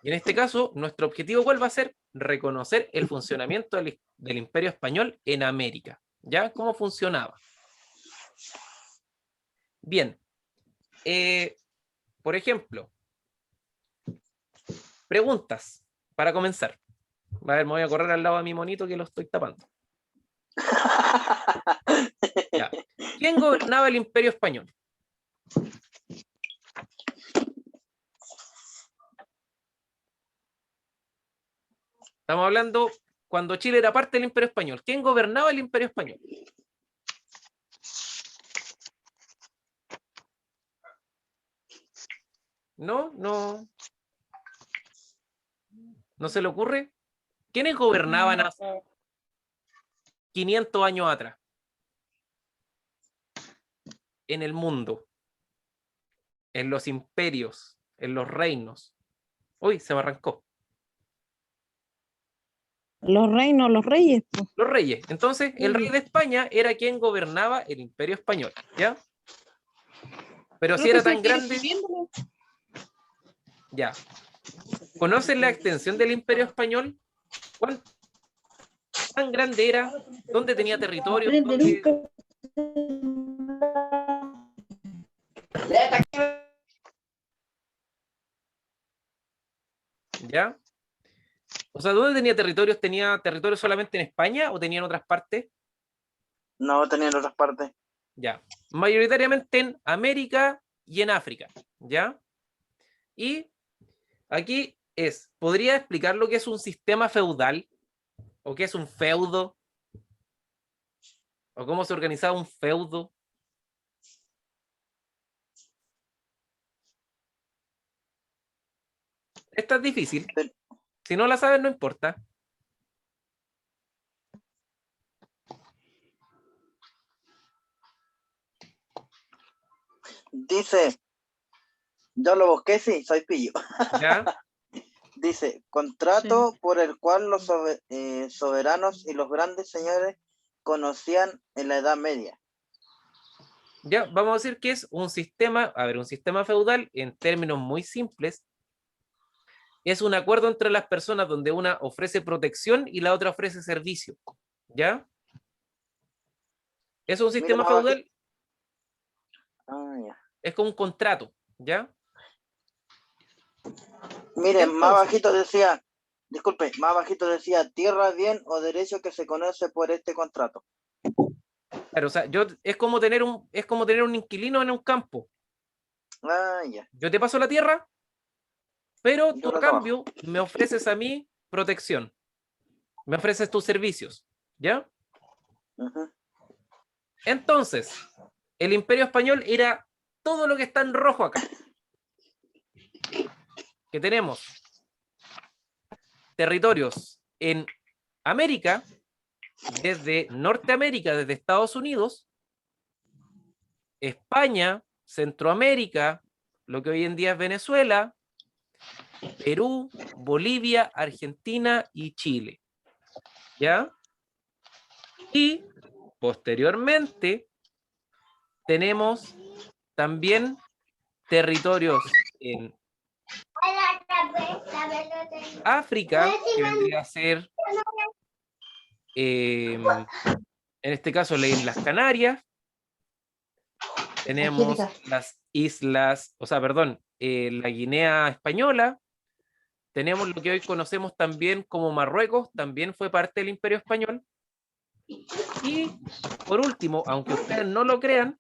Y en este caso, nuestro objetivo, ¿cuál va a ser? Reconocer el funcionamiento del Imperio Español en América. ¿Ya? ¿Cómo funcionaba? Bien. Por ejemplo, preguntas para comenzar. A ver, me voy a correr al lado de mi monito que lo estoy tapando. Ya. ¿Quién gobernaba el Imperio Español? Estamos hablando cuando Chile era parte del Imperio Español. ¿Quién gobernaba el Imperio Español? ¿No? ¿No? ¿No se le ocurre? ¿Quiénes gobernaban hace 500 años atrás en el mundo? En los imperios, en los reinos. Uy, se me arrancó. Los reinos, los reyes. Pues. Los reyes. Entonces, el rey de España era quien gobernaba el Imperio Español, ¿ya? Pero si era tan grande... Ya. ¿Conocen la extensión del Imperio Español? ¿Cuán tan grande era? ¿Dónde tenía territorio? ¿Dónde... ¿Ya? O sea, ¿dónde tenía territorios? ¿Tenía territorios solamente en España o tenía en otras partes? No, tenía en otras partes. Ya. Mayoritariamente en América y en África. ¿Ya? Y aquí ¿podría explicar lo que es un sistema feudal? ¿O qué es un feudo? ¿O cómo se organizaba un feudo? Esta es difícil. Si no la sabes, no importa. Dice, yo lo busqué, sí, soy pillo. ¿Ya? Dice, contrato por el cual los soberanos y los grandes señores conocían en la Edad Media. Ya, vamos a decir que es un sistema, un sistema feudal, en términos muy simples, es un acuerdo entre las personas donde una ofrece protección y la otra ofrece servicio. ¿Ya? Es un sistema feudal. Ya. Es como un contrato. ¿Ya? Miren, entonces, más bajito decía, disculpe, más bajito decía tierra, bien o derecho que se conoce por este contrato. Claro, o sea, es como tener un inquilino en un campo. Ya. Yo te paso la tierra, pero tú a cambio me ofreces a mí protección. Me ofreces tus servicios. ¿Ya? Entonces, el Imperio Español era todo lo que está en rojo acá. Que tenemos territorios en América, desde Norteamérica, desde Estados Unidos, España, Centroamérica, lo que hoy en día es Venezuela, Perú, Bolivia, Argentina y Chile. ¿Ya? Y posteriormente tenemos también territorios en África, que vendría a ser en este caso las Islas Canarias. Tenemos las islas, la Guinea Española. Tenemos lo que hoy conocemos también como Marruecos, también fue parte del Imperio Español. Y por último, aunque ustedes no lo crean,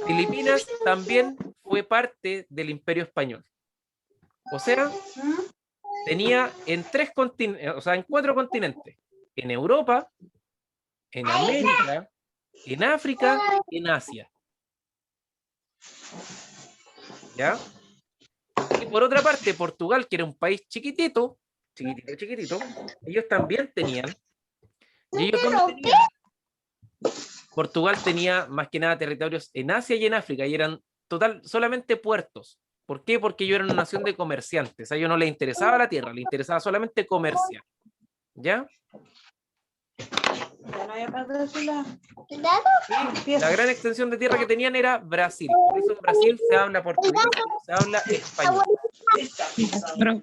Filipinas también fue parte del Imperio Español. O sea, tenía en 4 continentes. En Europa, en América, en África y en Asia. ¿Ya? Y por otra parte, Portugal, que era un país chiquitito, ellos también tenían. ¿Y ellos dónde tenían? Portugal tenía más que nada territorios en Asia y en África, y eran solamente puertos. ¿Por qué? Porque ellos eran una nación de comerciantes. A ellos no les interesaba la tierra, les interesaba solamente comerciar. ¿Ya? Y la gran extensión de tierra que tenían era Brasil. Por eso en Brasil se habla portugués, se habla español. Pro-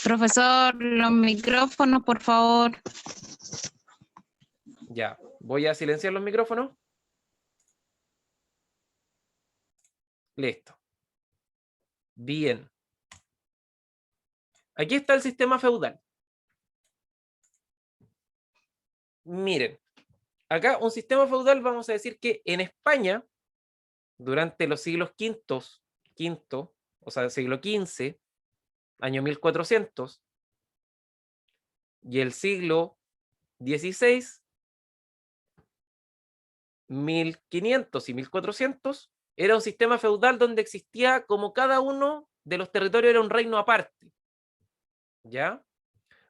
Profesor, los micrófonos, por favor. Ya, voy a silenciar los micrófonos. Listo. Bien. Aquí está el sistema feudal. Miren, acá un sistema feudal, vamos a decir que en España, durante los siglos quinto, o sea, siglo XV, año 1400, y el siglo XVI, 1500 y 1400, era un sistema feudal donde existía como cada uno de los territorios era un reino aparte. ¿Ya?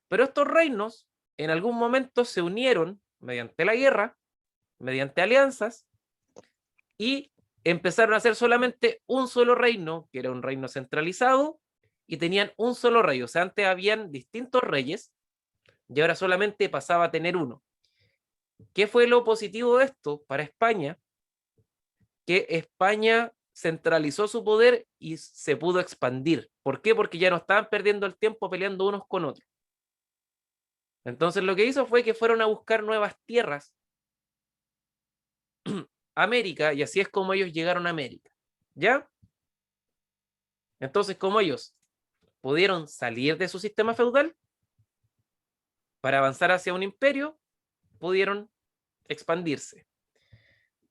Pero estos reinos en algún momento se unieron mediante la guerra, mediante alianzas, y empezaron a ser solamente un solo reino, que era un reino centralizado, y tenían un solo rey. O sea, antes habían distintos reyes, y ahora solamente pasaba a tener uno. ¿Qué fue lo positivo de esto para España? Que España centralizó su poder y se pudo expandir. ¿Por qué? Porque ya no estaban perdiendo el tiempo peleando unos con otros. Entonces lo que hizo fue que fueron a buscar nuevas tierras, América, y así es como ellos llegaron a América. ¿Ya? Entonces, como ellos pudieron salir de su sistema feudal para avanzar hacia un imperio, pudieron expandirse.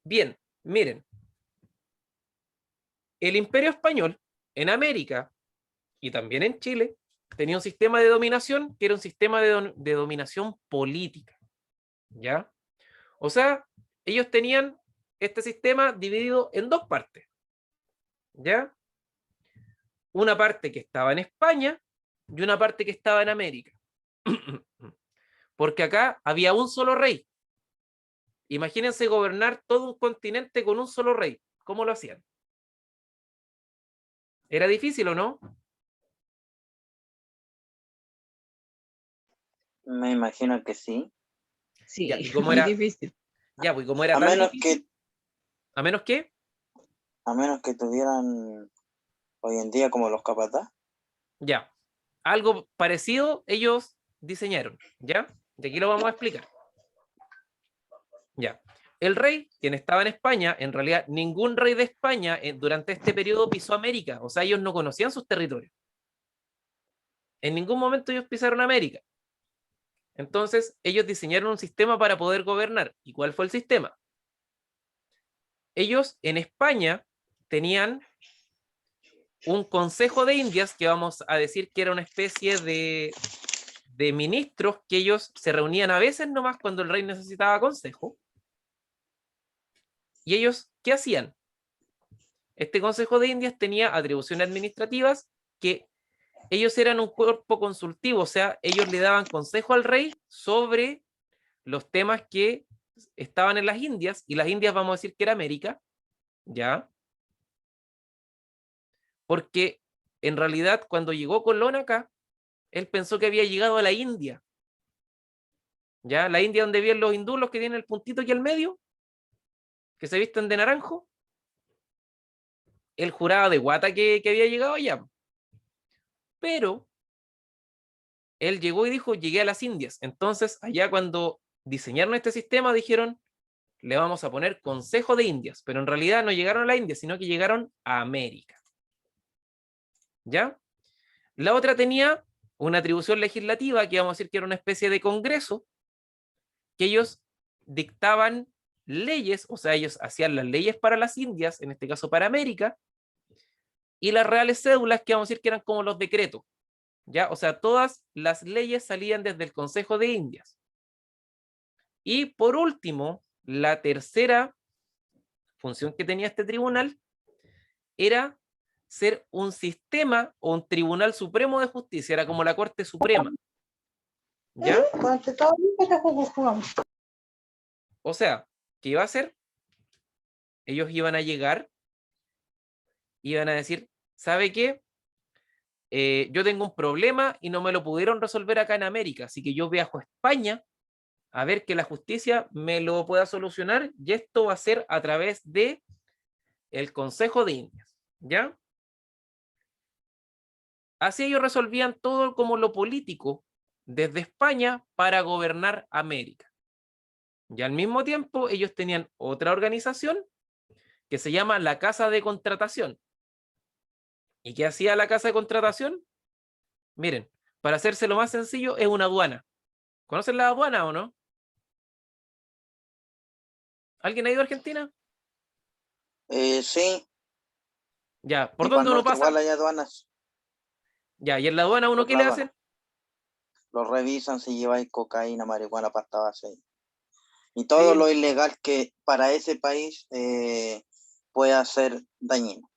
Bien, miren, el imperio español en América y también en Chile tenía un sistema de dominación que era un sistema de dominación política. ¿Ya? O sea, ellos tenían este sistema dividido en dos partes. ¿Ya? Una parte que estaba en España y una parte que estaba en América. Porque acá había un solo rey. Imagínense gobernar todo un continente con un solo rey. ¿Cómo lo hacían? ¿Era difícil o no? Me imagino que sí. Sí, Ya, ¿y cómo muy era? difícil. Ya, pues como era A tan menos difícil, ¿a menos que? a menos que tuvieran hoy en día como los capataz. Ya, algo parecido ellos diseñaron, ¿ya? De aquí lo vamos a explicar. Ya. El rey, quien estaba en España, en realidad ningún rey de España durante este periodo pisó América, o sea, ellos no conocían sus territorios. En ningún momento ellos pisaron América. Entonces, ellos diseñaron un sistema para poder gobernar. ¿Y cuál fue el sistema? Ellos en España tenían un consejo de Indias, que vamos a decir que era una especie de ministros que ellos se reunían a veces nomás cuando el rey necesitaba consejo. ¿Y ellos qué hacían? Este consejo de Indias tenía atribuciones administrativas que ellos eran un cuerpo consultivo, o sea, ellos le daban consejo al rey sobre los temas que estaban en las Indias, y las Indias vamos a decir que era América, ¿ya? Porque en realidad cuando llegó Colón acá, él pensó que había llegado a la India, ¿ya? La India donde viven los hindús, los que tienen el puntito aquí al medio, que se visten de naranjo. Él juraba de guata que había llegado allá. Pero él llegó y dijo, llegué a las Indias. Entonces, allá cuando diseñaron este sistema, dijeron, le vamos a poner Consejo de Indias, pero en realidad no llegaron a la India, sino que llegaron a América. ¿Ya? La otra tenía una atribución legislativa, que vamos a decir que era una especie de congreso, que ellos dictaban leyes, o sea, ellos hacían las leyes para las Indias, en este caso para América, y las reales cédulas, que vamos a decir que eran como los decretos. ¿Ya? O sea, todas las leyes salían desde el Consejo de Indias. Y por último, la tercera función que tenía este tribunal era ser un sistema o un tribunal supremo de justicia, era como la Corte Suprema. ¿Ya? O sea, ¿qué iba a hacer? Ellos iban a llegar, iban a decir, ¿sabe qué? Yo tengo un problema y no me lo pudieron resolver acá en América, así que yo viajo a España a ver que la justicia me lo pueda solucionar, y esto va a ser a través de el Consejo de Indias, ¿ya? Así ellos resolvían todo como lo político desde España para gobernar América. Y al mismo tiempo ellos tenían otra organización que se llama la Casa de Contratación. ¿Y qué hacía la Casa de Contratación? Miren, para hacerse lo más sencillo, es una aduana. ¿Conocen la aduana o no? ¿Alguien ha ido a Argentina? Sí, Ya, ¿por y para dónde uno nosotros pasa? igual hay aduanas, Ya, y en la aduana uno, por ¿qué la le aduana. hacen? Los revisan si lleváis cocaína, marihuana, pasta base. Y Sí, todo lo ilegal que para ese país pueda ser dañino.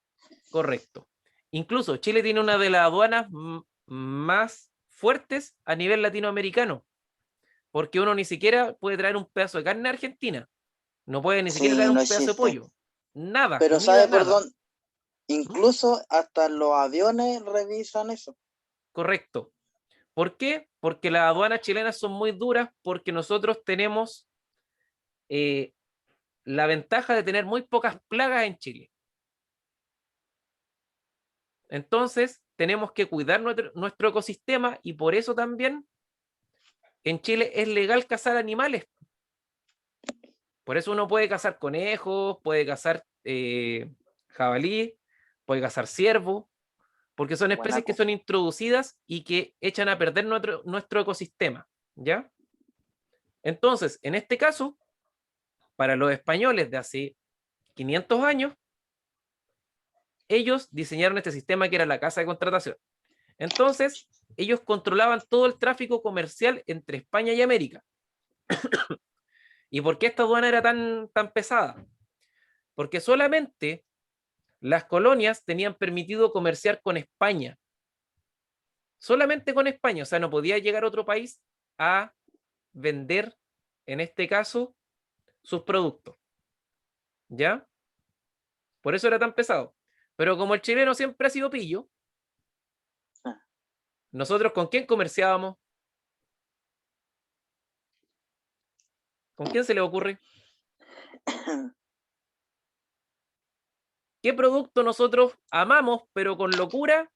correcto. Incluso Chile tiene una de las aduanas más fuertes a nivel latinoamericano, porque uno ni siquiera puede traer un pedazo de carne a Argentina, no puede ni siquiera traer Sí, no un pedazo de existe. pollo, nada, Pero comida, ¿sabe por nada. dónde? Incluso hasta los aviones revisan eso. Correcto. ¿Por qué? Porque las aduanas chilenas son muy duras, porque nosotros tenemos eh, la ventaja de tener muy pocas plagas en Chile. Entonces, tenemos que cuidar nuestro ecosistema y por eso también en Chile es legal cazar animales. Por eso uno puede cazar conejos, puede cazar jabalí, puede cazar ciervo, porque son especies que Guanaco. son introducidas y que echan a perder nuestro ecosistema, ¿ya? Entonces, en este caso, para los españoles de hace 500 años, ellos diseñaron este sistema que era la casa de contratación. Entonces, ellos controlaban todo el tráfico comercial entre España y América. ¿Y por qué esta aduana era tan pesada? Porque solamente las colonias tenían permitido comerciar con España. Solamente con España. O sea, no podía llegar a otro país a vender, en este caso, sus productos. ¿Ya? Por eso era tan pesado. Pero como el chileno siempre ha sido pillo, nosotros ¿con quién comerciábamos? ¿Con quién se le ocurre? ¿Qué producto nosotros amamos, pero con locura,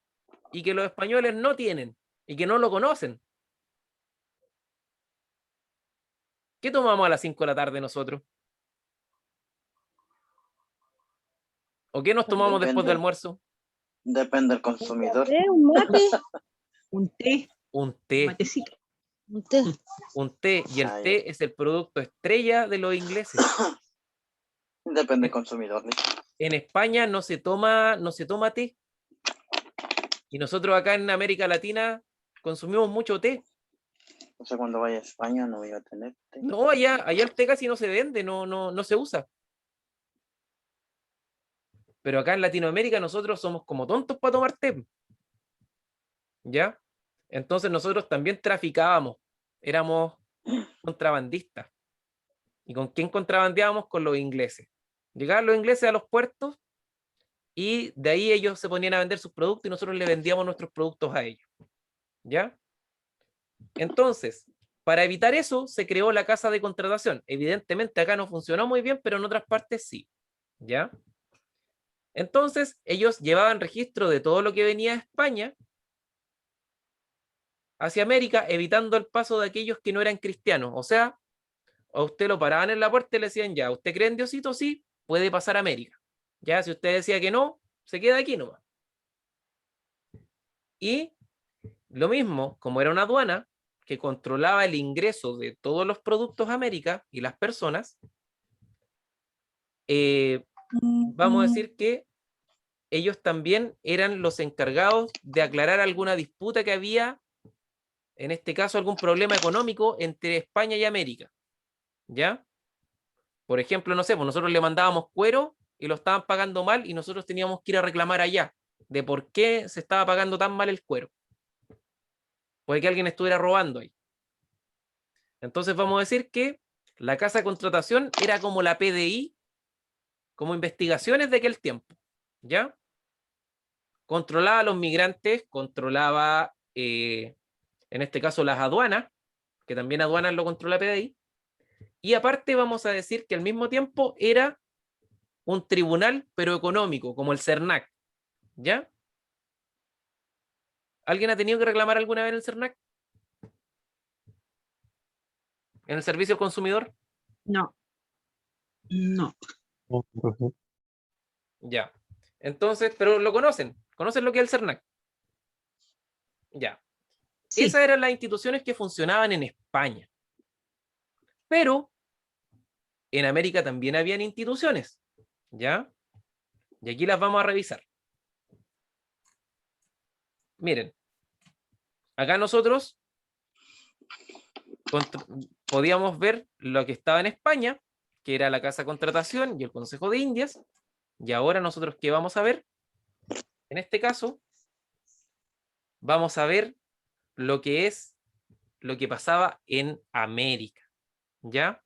y que los españoles no tienen y que no lo conocen? ¿Qué tomamos a las 5 de la tarde nosotros? ¿O qué nos tomamos después del Depende, almuerzo? depende del consumidor. Un mate, un té, Un un té. matecito. Un té. Un té. Y el Ah, té es el producto estrella de los ingleses. Depende del consumidor. En España no se toma té. Y nosotros acá en América Latina consumimos mucho té. O sea, cuando vaya a España no voy a tener té. No, allá el té casi no se vende, no se usa. Pero acá en Latinoamérica nosotros somos como tontos para tomar té. ¿Ya? Entonces nosotros también traficábamos, éramos contrabandistas. ¿Y con quién contrabandeábamos? Con los ingleses. Llegaban los ingleses a los puertos y de ahí ellos se ponían a vender sus productos y nosotros le vendíamos nuestros productos a ellos. ¿Ya? Entonces, para evitar eso, se creó la casa de contratación. Evidentemente acá no funcionó muy bien, pero en otras partes sí. ¿Ya? Entonces, ellos llevaban registro de todo lo que venía de España hacia América, evitando el paso de aquellos que no eran cristianos. O sea, a usted lo paraban en la puerta y le decían, ya, ¿usted cree en Diosito? Sí, puede pasar a América. Ya, si usted decía que no, se queda aquí nomás. Y lo mismo, como era una aduana que controlaba el ingreso de todos los productos a América y las personas, vamos a decir que ellos también eran los encargados de aclarar alguna disputa que había, en este caso algún problema económico entre España y América. ¿Ya? Por ejemplo, no sé, pues nosotros le mandábamos cuero y lo estaban pagando mal y nosotros teníamos que ir a reclamar allá de por qué se estaba pagando tan mal el cuero. Puede que alguien estuviera robando ahí. Entonces vamos a decir que la casa de contratación era como la PDI, como investigaciones de aquel tiempo. ¿Ya? Controlaba a los migrantes, controlaba, en este caso, las aduanas, que también aduanas lo controla PDI. Y aparte vamos a decir que al mismo tiempo era un tribunal, pero económico, como el CERNAC. ¿Ya? ¿Alguien ha tenido que reclamar alguna vez en el CERNAC? ¿En el servicio al consumidor? No. No. Ya. Entonces, pero lo conocen. ¿Conocen lo que es el CERNAC? Ya. Sí. Esas eran las instituciones que funcionaban en España. Pero en América también habían instituciones. ¿Ya? Y aquí las vamos a revisar. Miren. Acá nosotros podíamos ver lo que estaba en España, que era la Casa de Contratación y el Consejo de Indias. Y ahora nosotros, ¿qué vamos a ver? En este caso, vamos a ver lo que es lo que pasaba en América. ¿Ya?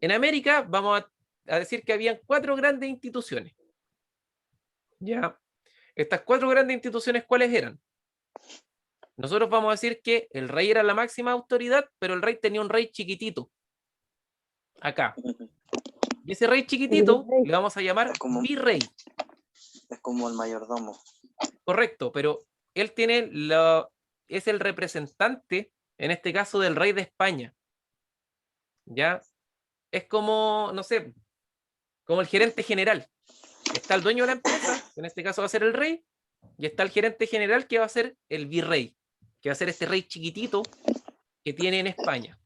En América vamos a decir que habían 4 grandes instituciones. ¿Ya? Estas 4 grandes instituciones, ¿cuáles eran? Nosotros vamos a decir que el rey era la máxima autoridad, pero el rey tenía un rey chiquitito. Acá. Y ese rey chiquitito le vamos a llamar virrey. Es como el mayordomo. Correcto, pero él tiene es el representante, en este caso, del rey de España. ¿Ya? Es como, no sé, como el gerente general. Está el dueño de la empresa, que en este caso va a ser el rey, y está el gerente general, que va a ser el virrey, que va a ser este rey chiquitito que tiene en España.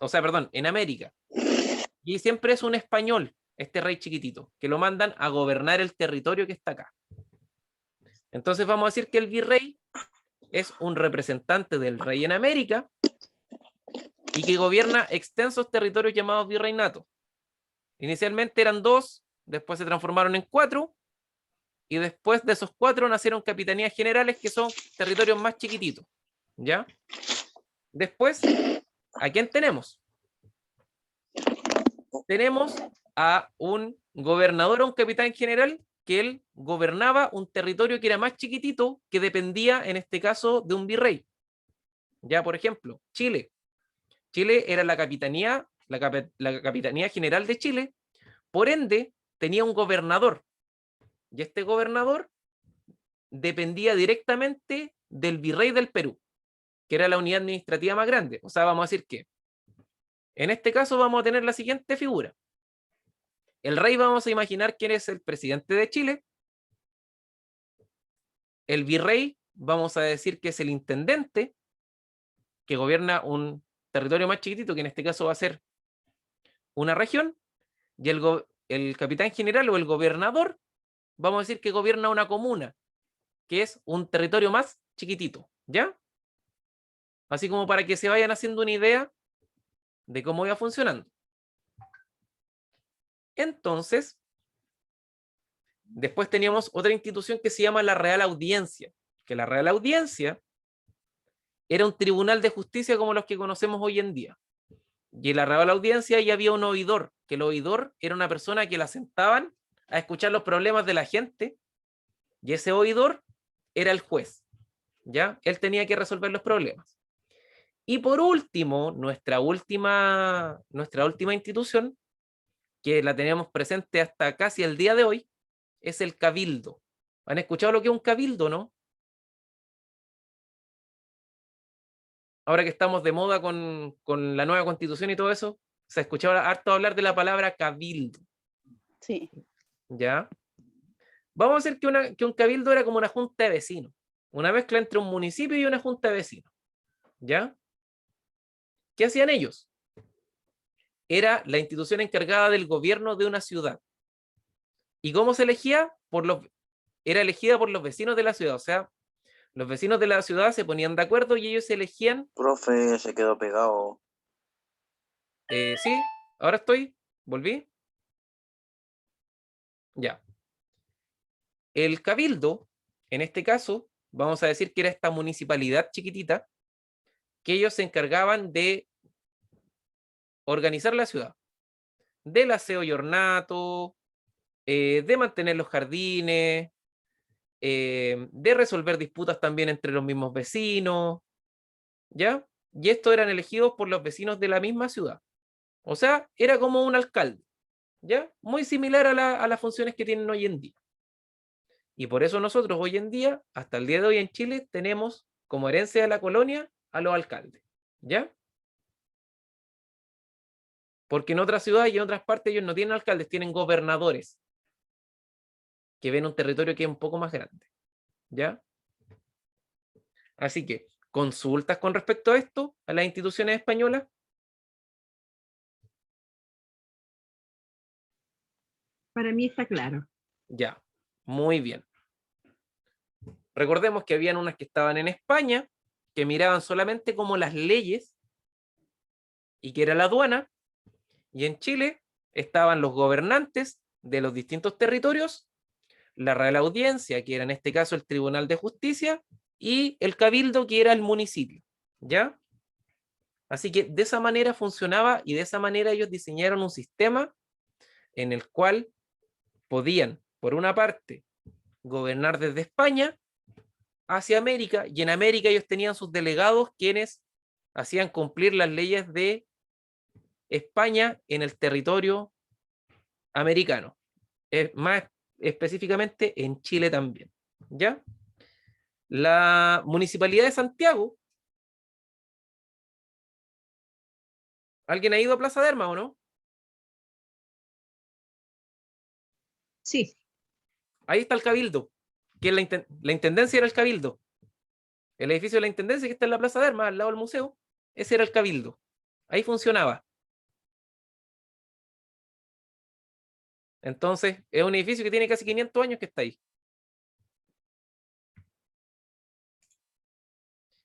O sea, perdón, en América. Y siempre es un español, este rey chiquitito, que lo mandan a gobernar el territorio que está acá. Entonces vamos a decir que el virrey es un representante del rey en América y que gobierna extensos territorios llamados virreinatos. Inicialmente eran 2, después se transformaron en 4, y después de esos 4 nacieron capitanías generales, que son territorios más chiquititos. ¿Ya? Después, ¿a quién tenemos? Tenemos a un gobernador o un capitán general, que él gobernaba un territorio que era más chiquitito, que dependía, en este caso, de un virrey. Ya, por ejemplo, Chile. Chile era la capitanía general de Chile, por ende, tenía un gobernador. Y este gobernador dependía directamente del virrey del Perú, que era la unidad administrativa más grande. O sea, vamos a decir que en este caso vamos a tener la siguiente figura. El rey, vamos a imaginar quién es el presidente de Chile. El virrey, vamos a decir que es el intendente, que gobierna un territorio más chiquitito, que en este caso va a ser una región. Y el capitán general o el gobernador, vamos a decir que gobierna una comuna, que es un territorio más chiquitito. ¿Ya? Así como para que se vayan haciendo una idea de cómo iba funcionando. Entonces, después teníamos otra institución que se llama la Real Audiencia, que la Real Audiencia era un tribunal de justicia como los que conocemos hoy en día. Y en la Real Audiencia ya había un oidor, que el oidor era una persona que la sentaban a escuchar los problemas de la gente, y ese oidor era el juez. ¿Ya? Él tenía que resolver los problemas. Y por último, nuestra última institución, que la tenemos presente hasta casi el día de hoy, es el cabildo. ¿Han escuchado lo que es un cabildo, no? Ahora que estamos de moda con la nueva constitución y todo eso, se ha escuchado harto hablar de la palabra cabildo. Sí. ¿Ya? Vamos a decir que un cabildo era como una junta de vecinos, una mezcla entre un municipio y una junta de vecinos. ¿Ya? ¿Qué hacían ellos? Era la institución encargada del gobierno de una ciudad. ¿Y cómo se elegía? Era elegida por los vecinos de la ciudad. O sea, los vecinos de la ciudad se ponían de acuerdo y ellos elegían. Profe, se quedó pegado. Sí, ahora volví. Ya. El cabildo, en este caso, vamos a decir que era esta municipalidad chiquitita, que ellos se encargaban de organizar la ciudad, del aseo y ornato, de mantener los jardines, de resolver disputas también entre los mismos vecinos, ¿ya? Y estos eran elegidos por los vecinos de la misma ciudad. O sea, era como un alcalde, ¿ya? Muy similar a las funciones que tienen hoy en día. Y por eso nosotros hoy en día, hasta el día de hoy en Chile, tenemos como herencia de la colonia a los alcaldes. ¿Ya? Porque en otras ciudades y en otras partes ellos no tienen alcaldes, tienen gobernadores que ven un territorio que es un poco más grande. ¿Ya? Así que, ¿consultas con respecto a esto, a las instituciones españolas? Para mí está claro. Ya, muy bien. Recordemos que habían unas que estaban en España, que miraban solamente como las leyes, y que era la aduana, y en Chile estaban los gobernantes de los distintos territorios, la Real Audiencia, que era en este caso el Tribunal de Justicia, y el Cabildo, que era el municipio. ¿Ya? Así que de esa manera funcionaba y de esa manera ellos diseñaron un sistema en el cual podían, por una parte, gobernar desde España hacia América, y en América ellos tenían sus delegados quienes hacían cumplir las leyes de España en el territorio americano, más específicamente en Chile también. ¿Ya? La Municipalidad de Santiago, ¿alguien ha ido a Plaza de Armas o no? Sí, Ahí está el Cabildo, que es la Intendencia era el Cabildo. El edificio de la Intendencia que está en la Plaza de Armas, al lado del museo, ese era el Cabildo. Ahí funcionaba. Entonces, es un edificio que tiene casi 500 años que está ahí.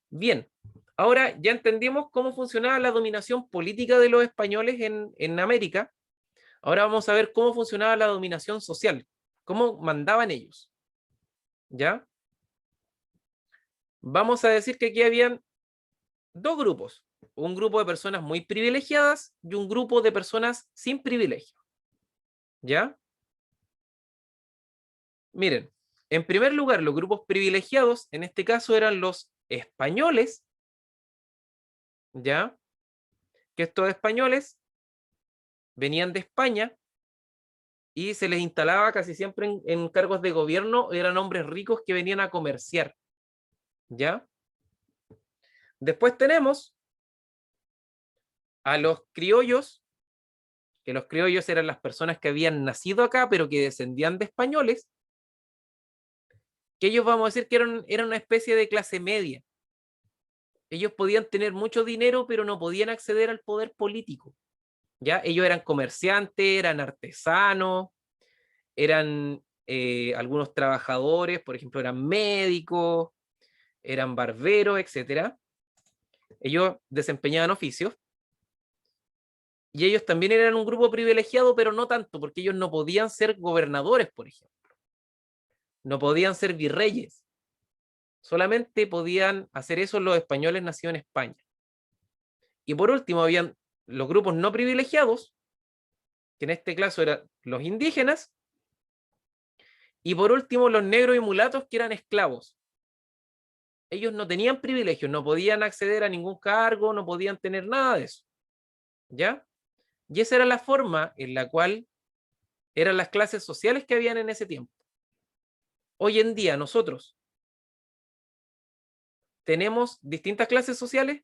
Bien, ahora ya entendimos cómo funcionaba la dominación política de los españoles en América. Ahora vamos a ver cómo funcionaba la dominación social, cómo mandaban ellos. ¿Ya? Vamos a decir que aquí habían dos grupos. Un grupo de personas muy privilegiadas y un grupo de personas sin privilegio. ¿Ya? Miren, en primer lugar, los grupos privilegiados, en este caso eran los españoles, ¿ya? Que estos españoles venían de España y se les instalaba casi siempre en cargos de gobierno, eran hombres ricos que venían a comerciar, ¿ya? Después tenemos a los criollos, que los criollos eran las personas que habían nacido acá, pero que descendían de españoles, que ellos vamos a decir que eran una especie de clase media. Ellos podían tener mucho dinero, pero no podían acceder al poder político. ¿Ya? Ellos eran comerciantes, eran artesanos, eran algunos trabajadores, por ejemplo, eran médicos, eran barberos, etc. Ellos desempeñaban oficios. Y ellos también eran un grupo privilegiado, pero no tanto, porque ellos no podían ser gobernadores, por ejemplo. No podían ser virreyes. Solamente podían hacer eso los españoles nacidos en España. Y por último, habían los grupos no privilegiados, que en este caso eran los indígenas, y por último los negros y mulatos, que eran esclavos. Ellos no tenían privilegios, no podían acceder a ningún cargo, no podían tener nada de eso. ¿Ya? Y esa era la forma en la cual eran las clases sociales que habían en ese tiempo. Hoy en día nosotros tenemos distintas clases sociales.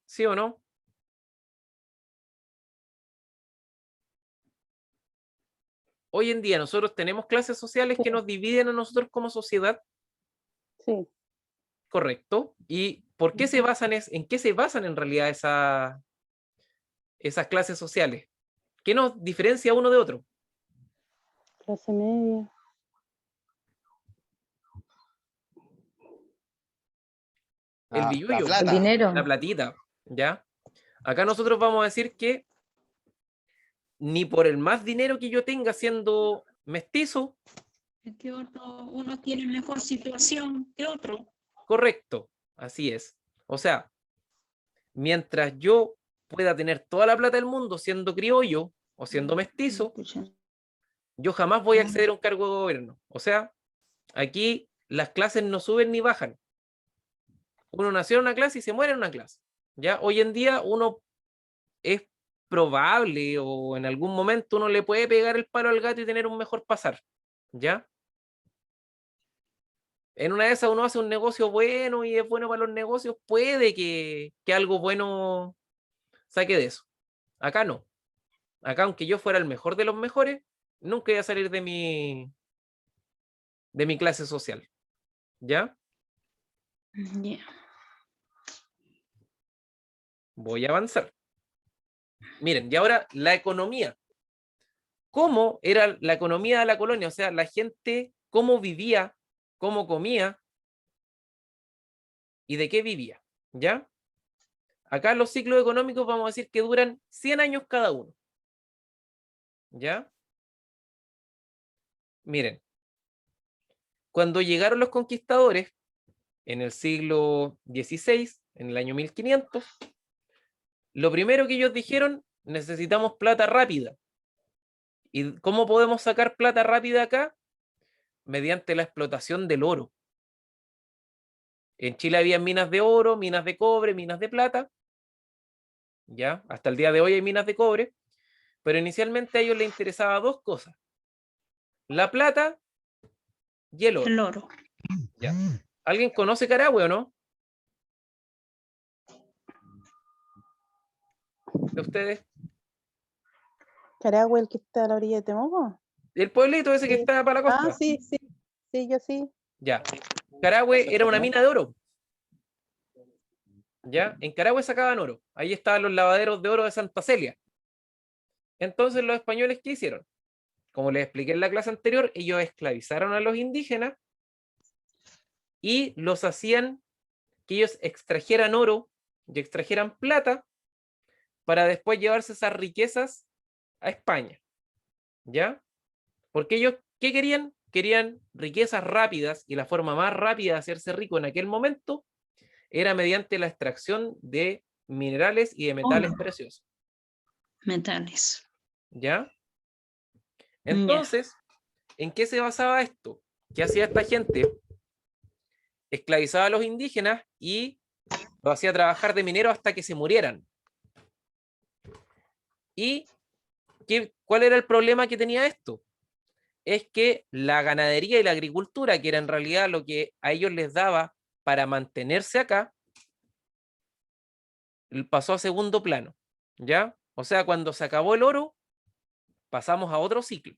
¿Sí o no? Hoy en día nosotros tenemos clases sociales que nos dividen a nosotros como sociedad. Sí. Correcto. ¿Y por qué se basan en qué se basan en realidad esas clases sociales? ¿Qué nos diferencia uno de otro? Clase media. El billullo, plata. El dinero. la platita, ¿ya? Acá nosotros vamos a decir que ni por el más dinero que yo tenga siendo mestizo, es que uno tiene mejor situación que otro. correcto, así es. O sea, mientras yo pueda tener toda la plata del mundo siendo criollo o siendo mestizo, yo jamás voy a acceder a un cargo de gobierno. O sea, Aquí las clases no suben ni bajan. Uno nació en una clase y se muere en una clase. ¿Ya? Hoy en día uno es probable o en algún momento uno le puede pegar el palo al gato y tener un mejor pasar. ¿Ya? En una de esas uno hace un negocio bueno y es bueno para los negocios, puede que algo bueno saque de eso. Acá no. Acá, aunque yo fuera el mejor de los mejores, nunca iba a salir de mi clase social. ¿Ya? Ya. Voy a avanzar. Miren, y ahora la economía. ¿Cómo era la economía de la colonia? O sea, la gente, cómo vivía, cómo comía y de qué vivía. ¿Ya? Acá los ciclos económicos vamos a decir que duran 100 años cada uno. ¿Ya? Miren, cuando llegaron los conquistadores, en el siglo XVI, en el año 1500, lo primero que ellos dijeron, necesitamos plata rápida. ¿Y cómo podemos sacar plata rápida acá? Mediante la explotación del oro. En Chile había minas de oro, minas de cobre, minas de plata. ¿Ya? Hasta el día de hoy hay minas de cobre. Pero inicialmente a ellos les interesaba dos cosas. La plata y el oro. El oro. ¿Ya? ¿Alguien conoce Carahue o no? ¿De ustedes? Carahue, el que está a la orilla de Temuco. El pueblito ese que Sí. está para la costa. Ah, sí, sí. Sí, yo sí. Ya. Carahue era una mina de oro. ¿Ya? En Carahue sacaban oro. Ahí estaban los lavaderos de oro de Santa Celia. Entonces los españoles, ¿qué hicieron? Como les expliqué en la clase anterior, ellos esclavizaron a los indígenas y los hacían que ellos extrajeran oro y extrajeran plata para después llevarse esas riquezas a España. ¿Ya? Porque ellos, ¿qué querían? Querían riquezas rápidas y la forma más rápida de hacerse rico en aquel momento era mediante la extracción de minerales y de metales Oro. preciosos. Metales. ¿Ya? Entonces, ¿en qué se basaba esto? ¿Qué hacía esta gente? Esclavizaba a los indígenas y lo hacía trabajar de minero hasta que se murieran. ¿Y cuál era el problema que tenía esto? Es que la ganadería y la agricultura, que era en realidad lo que a ellos les daba para mantenerse acá, pasó a segundo plano. ¿Ya? O sea, cuando se acabó el oro, pasamos a otro ciclo.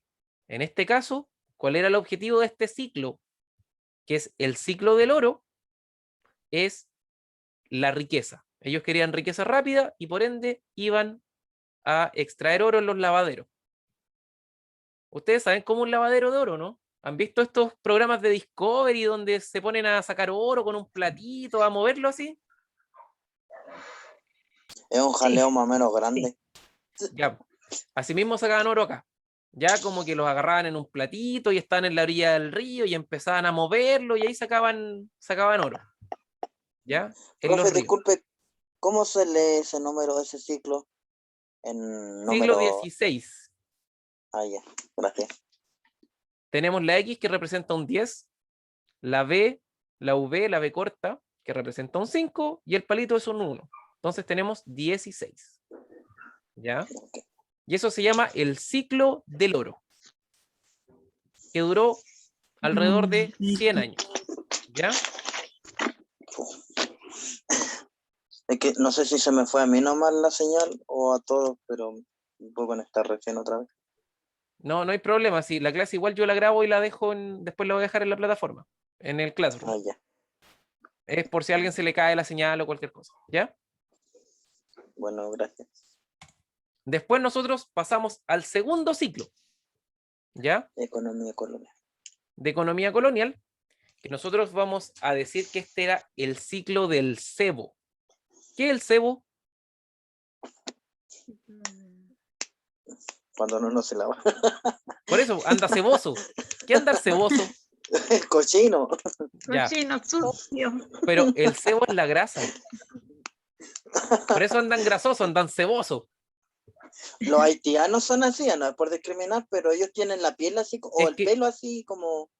En este caso, ¿cuál era el objetivo de este ciclo? Que es el ciclo del oro, es la riqueza. Ellos querían riqueza rápida y por ende iban a extraer oro en los lavaderos. Ustedes saben cómo un lavadero de oro, ¿no? ¿Han visto estos programas de Discovery donde se ponen a sacar oro con un platito, a moverlo así? Es un jaleo más o menos grande. Ya, así mismo sacaban oro acá. Ya como que los agarraban en un platito y estaban en la orilla del río y empezaban a moverlo y ahí sacaban oro. ¿Ya? En los Profe, ríos. disculpe, ¿cómo se lee ese número, ese ciclo? En Siglo número... XVI. Ah, ya, gracias. Tenemos la X que representa un 10, la B, la V, la B corta, que representa un 5, y el palito es un 1. Entonces tenemos 16. ¿Ya? Y eso se llama el ciclo del oro, que duró alrededor de 100 años. ¿Ya? Es que no sé si se me fue a mí nomás la señal o a todos, pero voy a conectar recién otra vez. No, no hay problema. Si la clase igual yo la grabo y la dejo después la voy a dejar en la plataforma, en el Classroom. Ah, ya. Es por si a alguien se le cae la señal o cualquier cosa. ¿Ya? Bueno, gracias. Después nosotros pasamos al segundo ciclo. ¿Ya? Economía colonial. De economía colonial, que nosotros vamos a decir que este era el ciclo del cebo. ¿Qué es el cebo? Cuando uno no se lava. Por eso, anda ceboso. ¿Qué andar ceboso? Cochino. Ya. Cochino sucio. Pero el cebo es la grasa. Por eso andan grasosos, andan cebosos. Los haitianos son así, no es por discriminar, pero ellos tienen la piel así, o Es el que- pelo así como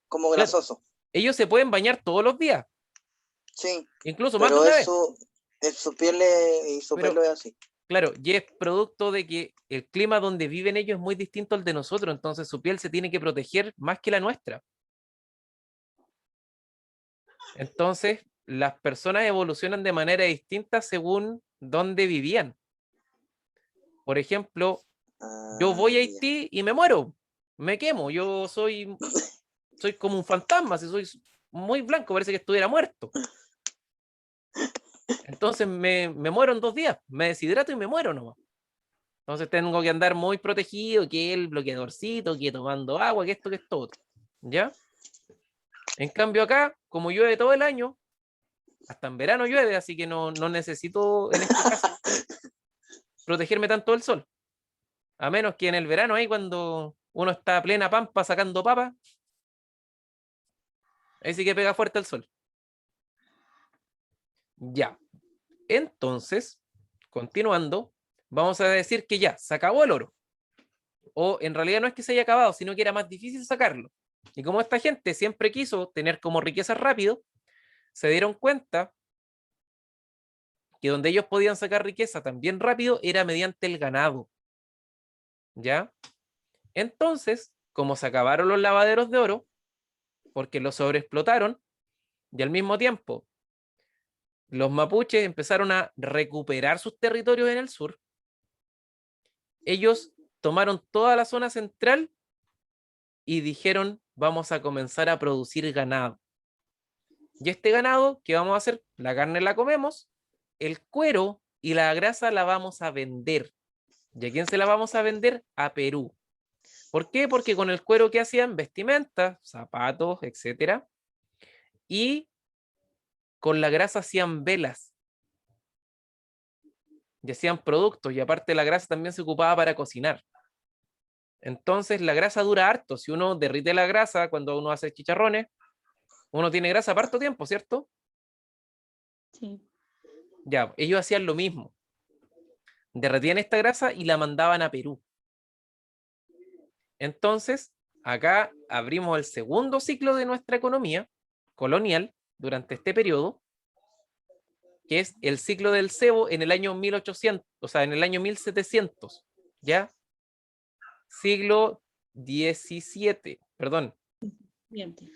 como Claro. grasoso. Ellos se pueden bañar todos los días, Sí, incluso más de pero una vez. su piel y su Pero- pelo es así. Claro, y es producto de que el clima donde viven ellos es muy distinto al de nosotros, entonces su piel se tiene que proteger más que la nuestra. Entonces, las personas evolucionan de manera distinta según dónde vivían. Por ejemplo, yo voy a Ya. Haití y me muero, me quemo, yo soy como un fantasma, si soy muy blanco, parece que estuviera muerto. Entonces me muero en 2 días, me deshidrato y me muero nomás. Entonces tengo que andar muy protegido, que el bloqueadorcito, que tomando agua, que esto otro. ¿Ya? En cambio acá, como llueve todo el año, hasta en verano llueve, así que no necesito en este caso protegerme tanto del sol. A menos que en el verano ahí cuando uno está a plena pampa sacando papas, ahí sí que pega fuerte el sol. Ya. Entonces, continuando, vamos a decir que ya, se acabó el oro. O en realidad no es que se haya acabado, sino que era más difícil sacarlo. Y como esta gente siempre quiso tener como riqueza rápido, se dieron cuenta que donde ellos podían sacar riqueza también rápido era mediante el ganado. ¿Ya? Entonces, como se acabaron los lavaderos de oro, porque los sobreexplotaron, y al mismo tiempo los mapuches empezaron a recuperar sus territorios en el sur, ellos tomaron toda la zona central y dijeron, vamos a comenzar a producir ganado. Y este ganado, ¿qué vamos a hacer? La carne la comemos, el cuero y la grasa la vamos a vender. ¿Y a quién se la vamos a vender? A Perú. ¿Por qué? Porque con el cuero que hacían vestimentas, zapatos, etcétera, y con la grasa hacían velas y hacían productos, y aparte la grasa también se ocupaba para cocinar. Entonces la grasa dura harto. Si uno derrite la grasa cuando uno hace chicharrones, uno tiene grasa para harto tiempo, ¿cierto? Sí. Ya, ellos hacían lo mismo. Derretían esta grasa y la mandaban a Perú. Entonces, acá abrimos el segundo ciclo de nuestra economía colonial durante este periodo, que es el ciclo del cebo en el año 1800, o sea, en el año 1700, ¿ya? Siglo XVII, perdón, Miente.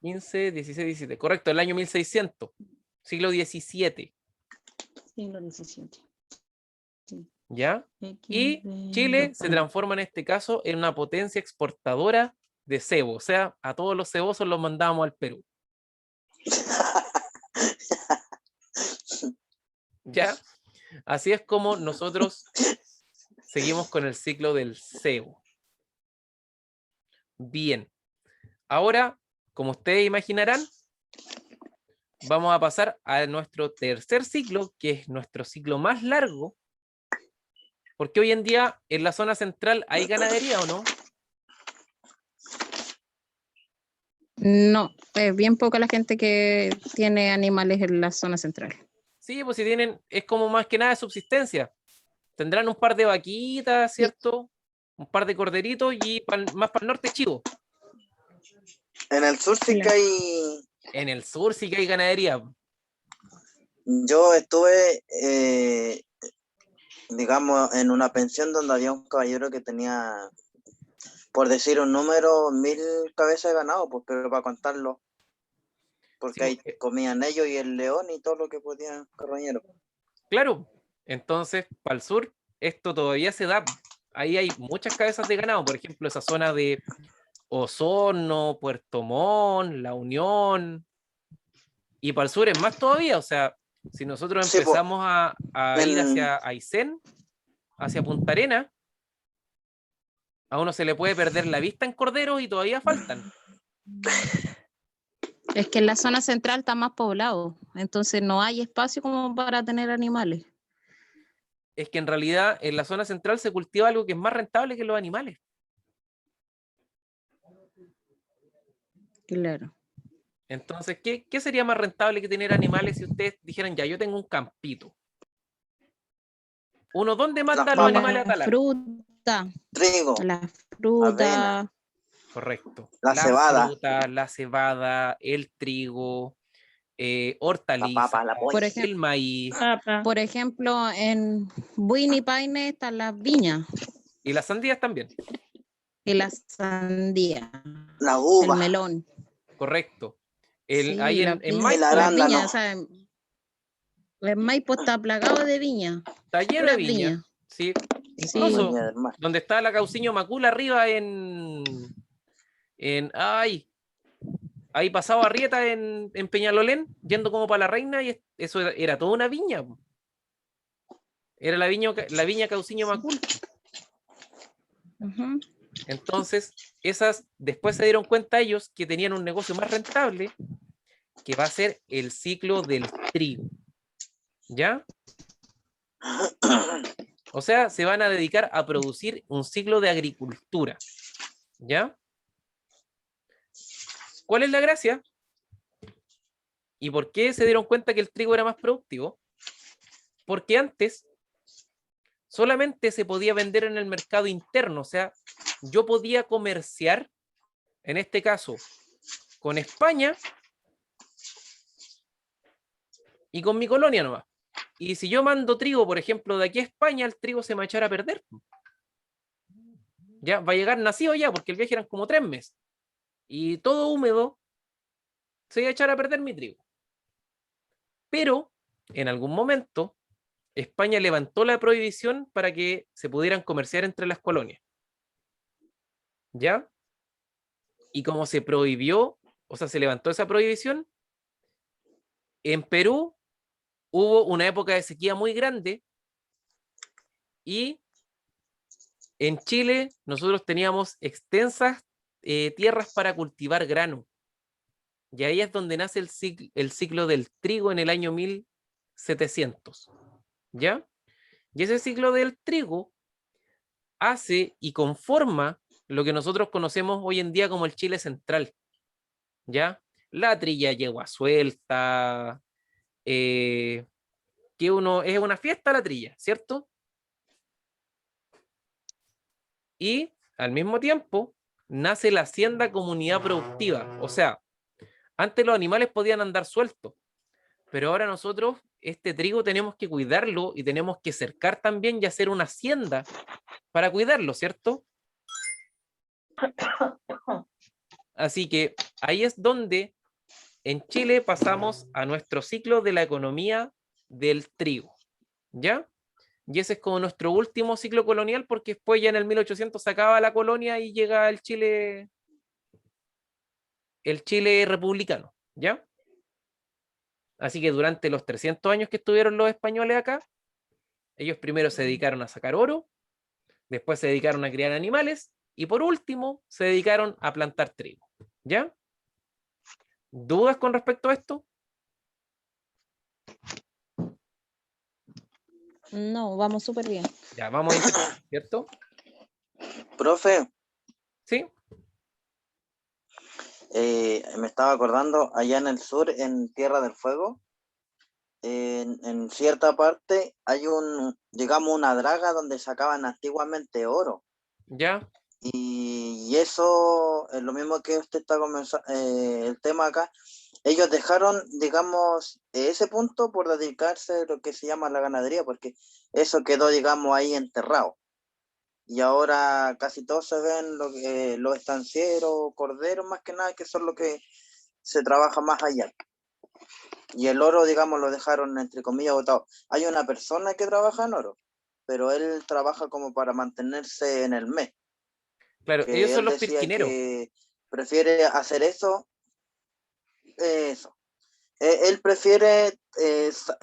15, 16, 17, correcto, el año 1600, siglo XVII, Siglo XVII. ¿ya? X Y de Chile se los- transforma en este caso en una potencia exportadora de cebo, o sea, a todos los cebosos los mandábamos al Perú, ¿ya? Así es como nosotros seguimos con el ciclo del cebo. Bien, ahora, como ustedes imaginarán, vamos a pasar a nuestro tercer ciclo, que es nuestro ciclo más largo, porque hoy en día en la zona central hay ganadería, ¿o no? No, es bien poca la gente que tiene animales en la zona central. Sí, pues si tienen, es como más que nada de subsistencia. Tendrán un par de vaquitas, Sí. ¿cierto? Un par de corderitos y más para el norte chivo. En el sur sí que Claro. hay. En el sur sí que hay ganadería. Yo estuve, digamos, en una pensión donde había un caballero que tenía, por decir un número, 1000 cabezas de ganado, pues, pero para contarlo, porque Sí, ahí porque- comían ellos y el león y todo lo que podían carroñeros. claro, entonces para el sur esto todavía se da. Ahí hay muchas cabezas de ganado, por ejemplo, esa zona de Osorno, Puerto Montt, La Unión, y para el sur es más todavía, o sea, si nosotros Sí, pues, empezamos a ir en, hacia Aysén, hacia Punta Arenas, a uno se le puede perder la vista en corderos y todavía faltan. Es que en la zona central está más poblado, entonces no hay espacio como para tener animales. Es que en realidad en la zona central se cultiva algo que es más rentable que los animales. Claro. Entonces, ¿qué sería más rentable que tener animales si ustedes dijeran, ya, yo tengo un campito? ¿Dónde manda a los papas. animales a La talar? fruta, trigo, la avena. fruta, Correcto. La cebada. fruta, la cebada, el trigo, La hortalizas, papa, la Por polla. ejemplo, el maíz Papa. por ejemplo, en Buin y Paine están las viñas y las sandías también. y la sandía, La el uva. melón. Correcto. Sí, Ahí las en viñas, El Maipo las arándano. viñas, o sea, el Maipo está plagado de viña, está lleno de puras viña. viñas. Sí. Sí, Incluso Viña del Mar. donde está la Cauciño Macul arriba ay, ahí pasaba Arrieta en Peñalolén, yendo como para la Reina, y eso era toda una viña, po. Era la viña Cauciño Macul. Ujú. Entonces, esas después se dieron cuenta ellos que tenían un negocio más rentable, que va a ser el ciclo del trigo. ¿Ya? O sea, se van a dedicar a producir un ciclo de agricultura. ¿Ya? ¿Cuál es la gracia? ¿Y por qué se dieron cuenta que el trigo era más productivo? Porque antes solamente se podía vender en el mercado interno, o sea, yo podía comerciar, en este caso, con España y con mi colonia nomás. Y si yo mando trigo, por ejemplo, de aquí a España, el trigo se me va a echar a perder. Ya va a llegar nacido ya, porque el viaje eran como 3 meses. Y todo húmedo, se va a echar a perder mi trigo. Pero, en algún momento, España levantó la prohibición para que se pudieran comerciar entre las colonias. ¿Ya? Y como se prohibió, o sea, se levantó esa prohibición, en Perú hubo una época de sequía muy grande y en Chile nosotros teníamos extensas tierras para cultivar grano. Y ahí es donde nace el ciclo del trigo en el año 1700. ¿Ya? Y ese ciclo del trigo hace y conforma lo que nosotros conocemos hoy en día como el Chile central. ¿Ya? La trilla yegua suelta, que es una fiesta la trilla, ¿cierto? Y al mismo tiempo nace la hacienda comunidad productiva. O sea, antes los animales podían andar sueltos, pero ahora nosotros este trigo tenemos que cuidarlo y tenemos que cercar también y hacer una hacienda para cuidarlo, ¿cierto? Así que ahí es donde en Chile pasamos a nuestro ciclo de la economía del trigo, ¿ya? Y ese es como nuestro último ciclo colonial porque después ya en el 1800 se acaba la colonia y llega el Chile republicano, ¿ya? Así que durante los 300 años que estuvieron los españoles acá, ellos primero se dedicaron a sacar oro, después se dedicaron a criar animales y por último se dedicaron a plantar trigo, ¿ya? ¿Dudas con respecto a esto? No, vamos súper bien. Ya, vamos a intentar, ¿cierto? Profe, ¿Sí? me estaba acordando, allá en el sur, en Tierra del Fuego, en cierta parte hay digamos, una draga donde sacaban antiguamente oro. ¿Ya? Y eso es lo mismo que usted está comenzando, el tema acá. Ellos dejaron, digamos, ese punto por dedicarse a lo que se llama la ganadería, porque eso quedó, digamos, ahí enterrado. Y ahora casi todos se ven los estancieros, corderos, más que nada, que son lo que se trabaja más allá. Y el oro, digamos, lo dejaron, entre comillas, botado. Hay una persona que trabaja en oro, pero él trabaja como para mantenerse en el mes. Claro, ellos Que son él los decía pirquineros. que prefiere hacer eso. Él prefiere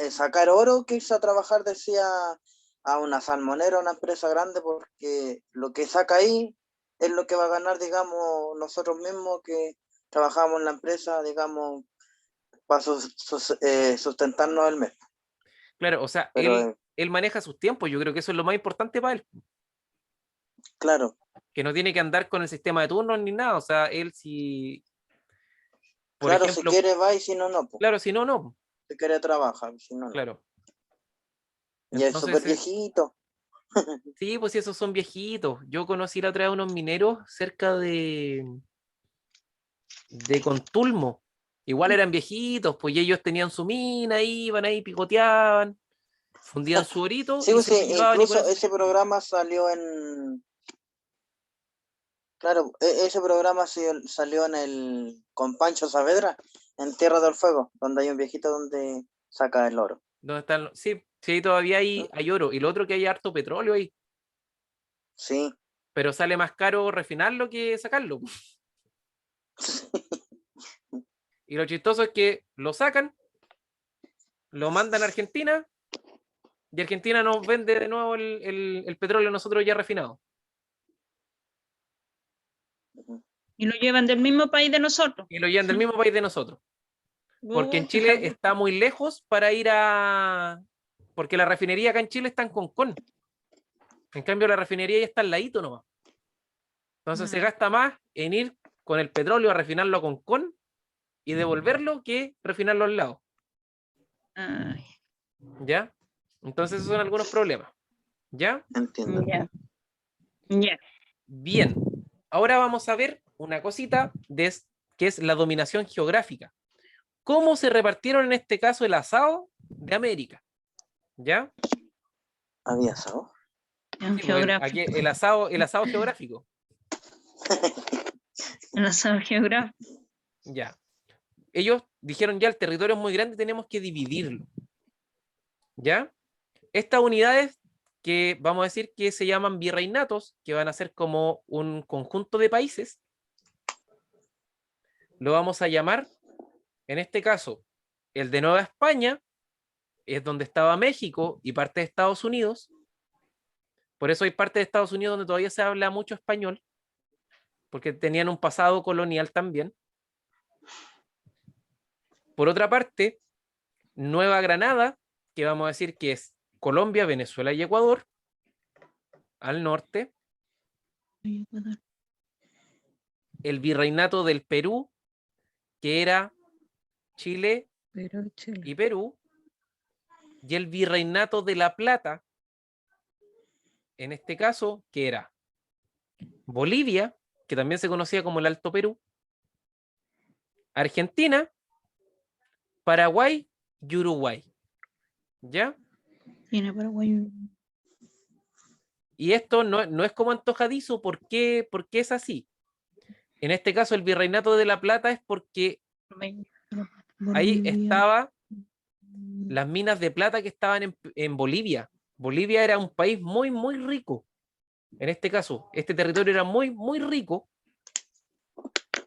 sacar oro que irse a trabajar, decía, a una salmonera, a una empresa grande, porque lo que saca ahí es lo que va a ganar, digamos, nosotros mismos que trabajamos en la empresa, digamos, para sustentarnos el mes. Claro, o sea, Pero, él maneja sus tiempos, yo creo que eso es lo más importante para él, claro, que no tiene que andar con el sistema de turnos ni nada, o sea, él si, por claro, si ejemplo, quiere va y si no, no. claro, si no, no, Si quiere trabajar, si no, no. claro. Y es súper Entonces, viejito. Sí, pues sí, esos son viejitos. Yo conocí la otra vez unos mineros cerca de Contulmo. Igual eran viejitos, pues y ellos tenían su mina, iban ahí, picoteaban, fundían su orito Sí, y pues se lo sí, llevaban y con incluso eso. ese programa salió en, claro, ese programa salió en el, con Pancho Saavedra, en Tierra del Fuego, donde hay un viejito donde saca el oro. ¿Dónde están? Sí, sí, todavía ¿Mm? hay oro. Y lo otro que hay harto petróleo ahí, Sí, pero sale más caro refinarlo que sacarlo. Y lo chistoso es que lo sacan, lo mandan a Argentina y Argentina nos vende de nuevo el petróleo a nosotros ya refinado. Y lo llevan del mismo país de nosotros. Y lo llevan del mismo país de nosotros. Porque en Chile está muy lejos para ir a... Porque la refinería acá en Chile está en Concón. En cambio, la refinería ya está al ladito nomás. Entonces se gasta más en ir con el petróleo a refinarlo a Concón y devolverlo que refinarlo al lado. Ay, ¿Ya? Entonces esos son algunos problemas. ¿Ya? entiendo. ya, ya. Bien. Ahora vamos a ver una cosita que es la dominación geográfica. ¿Cómo se repartieron en este caso el asado de América? ¿Ya? ¿Había asado? En Sí, pues geográfico. aquí el asado geográfico. En la zona geográfica. Ya. Ellos dijeron ya el territorio es muy grande, tenemos que dividirlo. ¿Ya? Estas unidades que vamos a decir que se llaman virreinatos, que van a ser como un conjunto de países, lo vamos a llamar, en este caso, el de Nueva España, es donde estaba México y parte de Estados Unidos. Por eso hay parte de Estados Unidos donde todavía se habla mucho español, porque tenían un pasado colonial también. Por otra parte, Nueva Granada, que vamos a decir que es Colombia, Venezuela y Ecuador, al norte. El virreinato del Perú, que era Chile Pero Chile. y Perú. Y el virreinato de La Plata, en este caso, que era Bolivia, que también se conocía como el Alto Perú, Argentina, Paraguay y Uruguay. ¿Ya? Tiene Paraguay. Y esto no es como antojadizo. ¿Por qué es así? En este caso, el virreinato de La Plata es porque ahí estaba las minas de plata que estaban en Bolivia. Bolivia era un país muy, muy rico. En este caso, este territorio era muy, muy rico.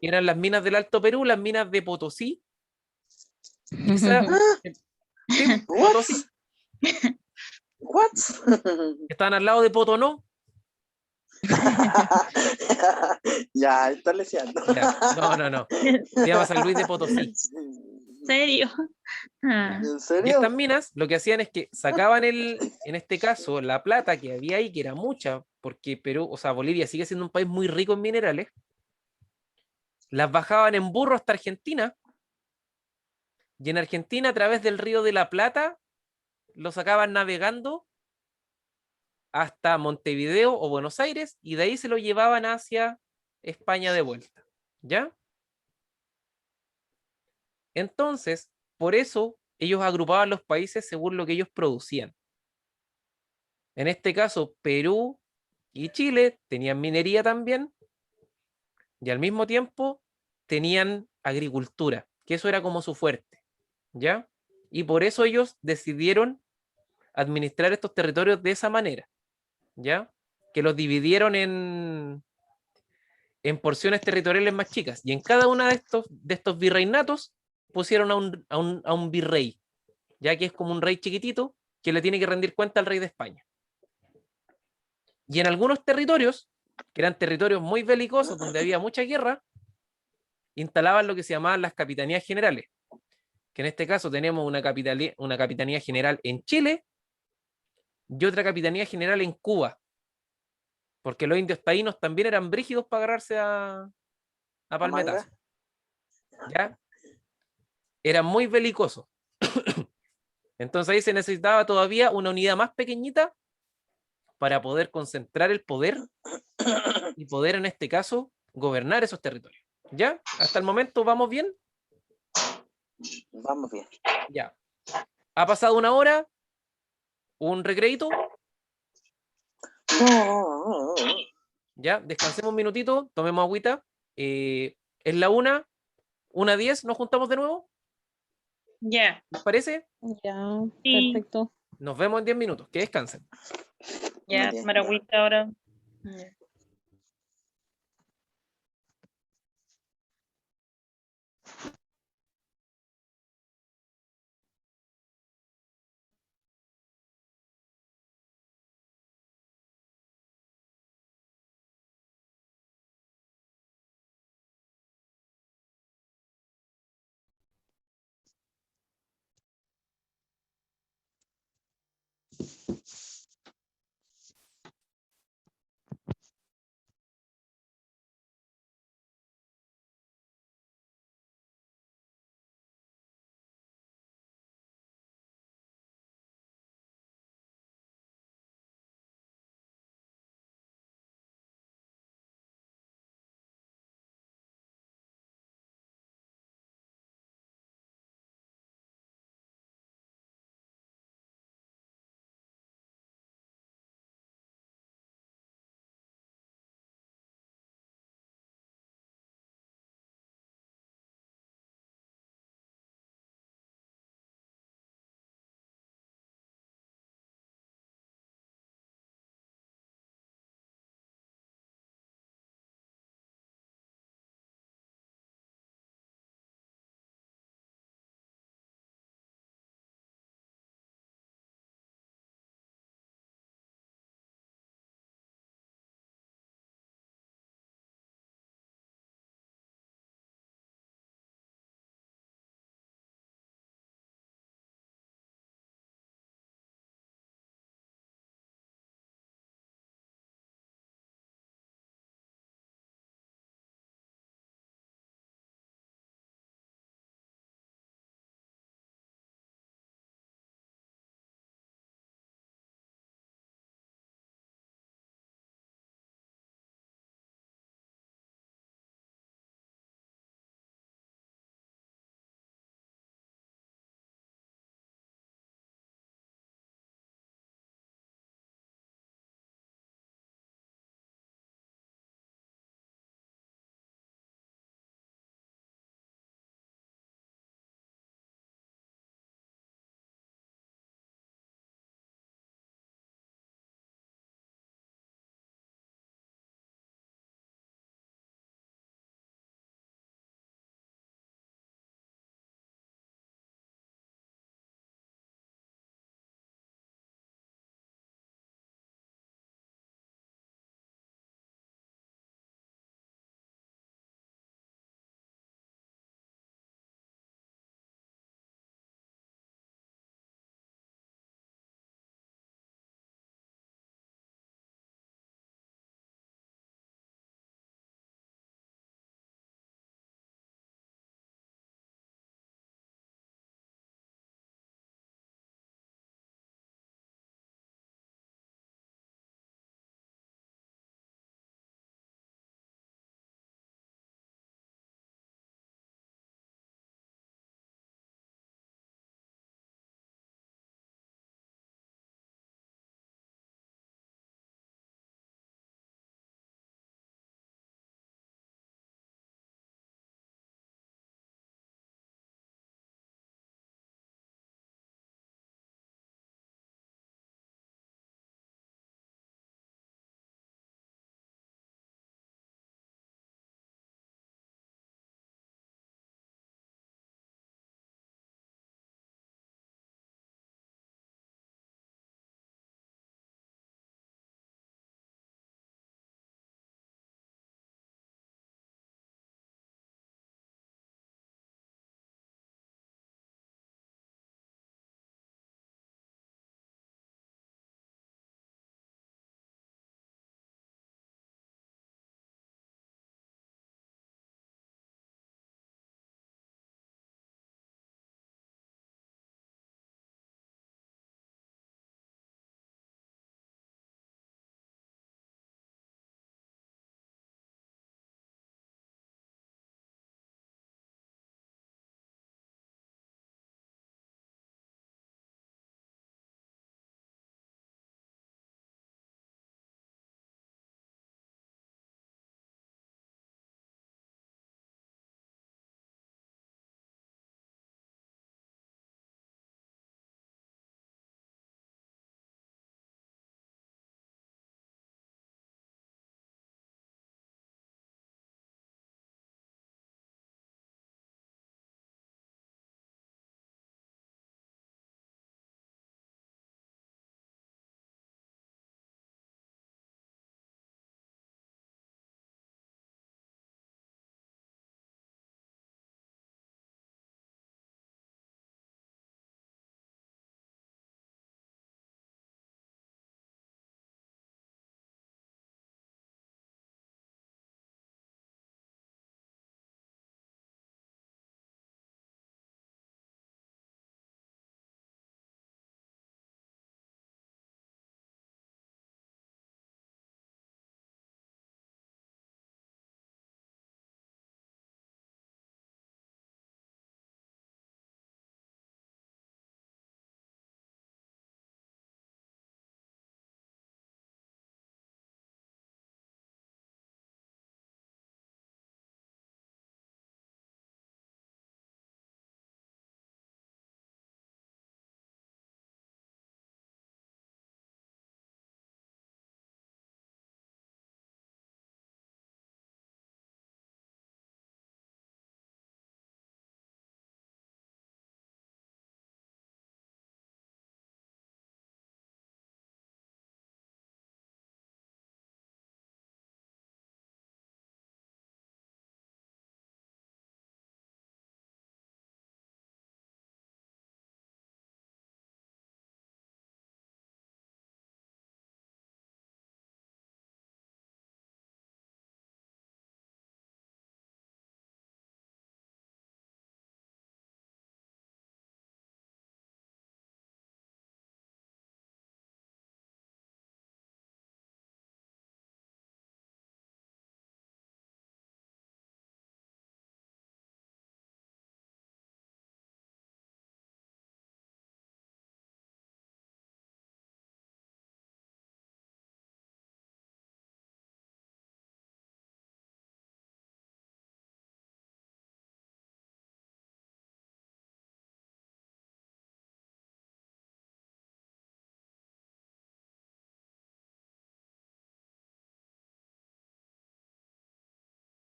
Eran las minas del Alto Perú, las minas de Potosí. Y esa, sí, What? Potosí. What? Estaban al lado de Potonó. Ya, está leseando. Ya, no. Se llama San Luis de Potosí. ¿En serio? Ah, ¿En Y serio? estas minas lo que hacían es que sacaban en este caso, la plata que había ahí, que era mucha, porque Perú, o sea, Bolivia sigue siendo un país muy rico en minerales, las bajaban en burro hasta Argentina, y en Argentina, a través del río de la Plata, lo sacaban navegando hasta Montevideo o Buenos Aires, y de ahí se lo llevaban hacia España de vuelta. ¿Ya? Entonces, por eso ellos agrupaban los países según lo que ellos producían. En este caso, Perú y Chile tenían minería también, y al mismo tiempo tenían agricultura, que eso era como su fuerte. ¿Ya? Y por eso ellos decidieron administrar estos territorios de esa manera. ¿Ya? Que los dividieron en porciones territoriales más chicas. Y en cada uno de estos virreinatos pusieron a un virrey, ya que es como un rey chiquitito que le tiene que rendir cuenta al rey de España. Y en algunos territorios, que eran territorios muy belicosos, donde había mucha guerra, instalaban lo que se llamaban las capitanías generales, que en este caso tenemos una capitanía general en Chile y otra capitanía general en Cuba, porque los indios taínos también eran brígidos para agarrarse a palmetazos. ¿Ya? Eran muy belicosos. Entonces ahí se necesitaba todavía una unidad más pequeñita para poder concentrar el poder y poder, en este caso, gobernar esos territorios. ¿Ya? Hasta el momento vamos bien. Vamos bien. Ya. Ha pasado una hora, un recreito. Ya, descansemos un minutito, tomemos agüita. Es la 1:10, nos juntamos de nuevo. Ya. ¿Les parece? Ya, Sí. perfecto. Nos vemos en 10 minutos. Que descansen. Ya, bien. tomar agüita ahora. Ya.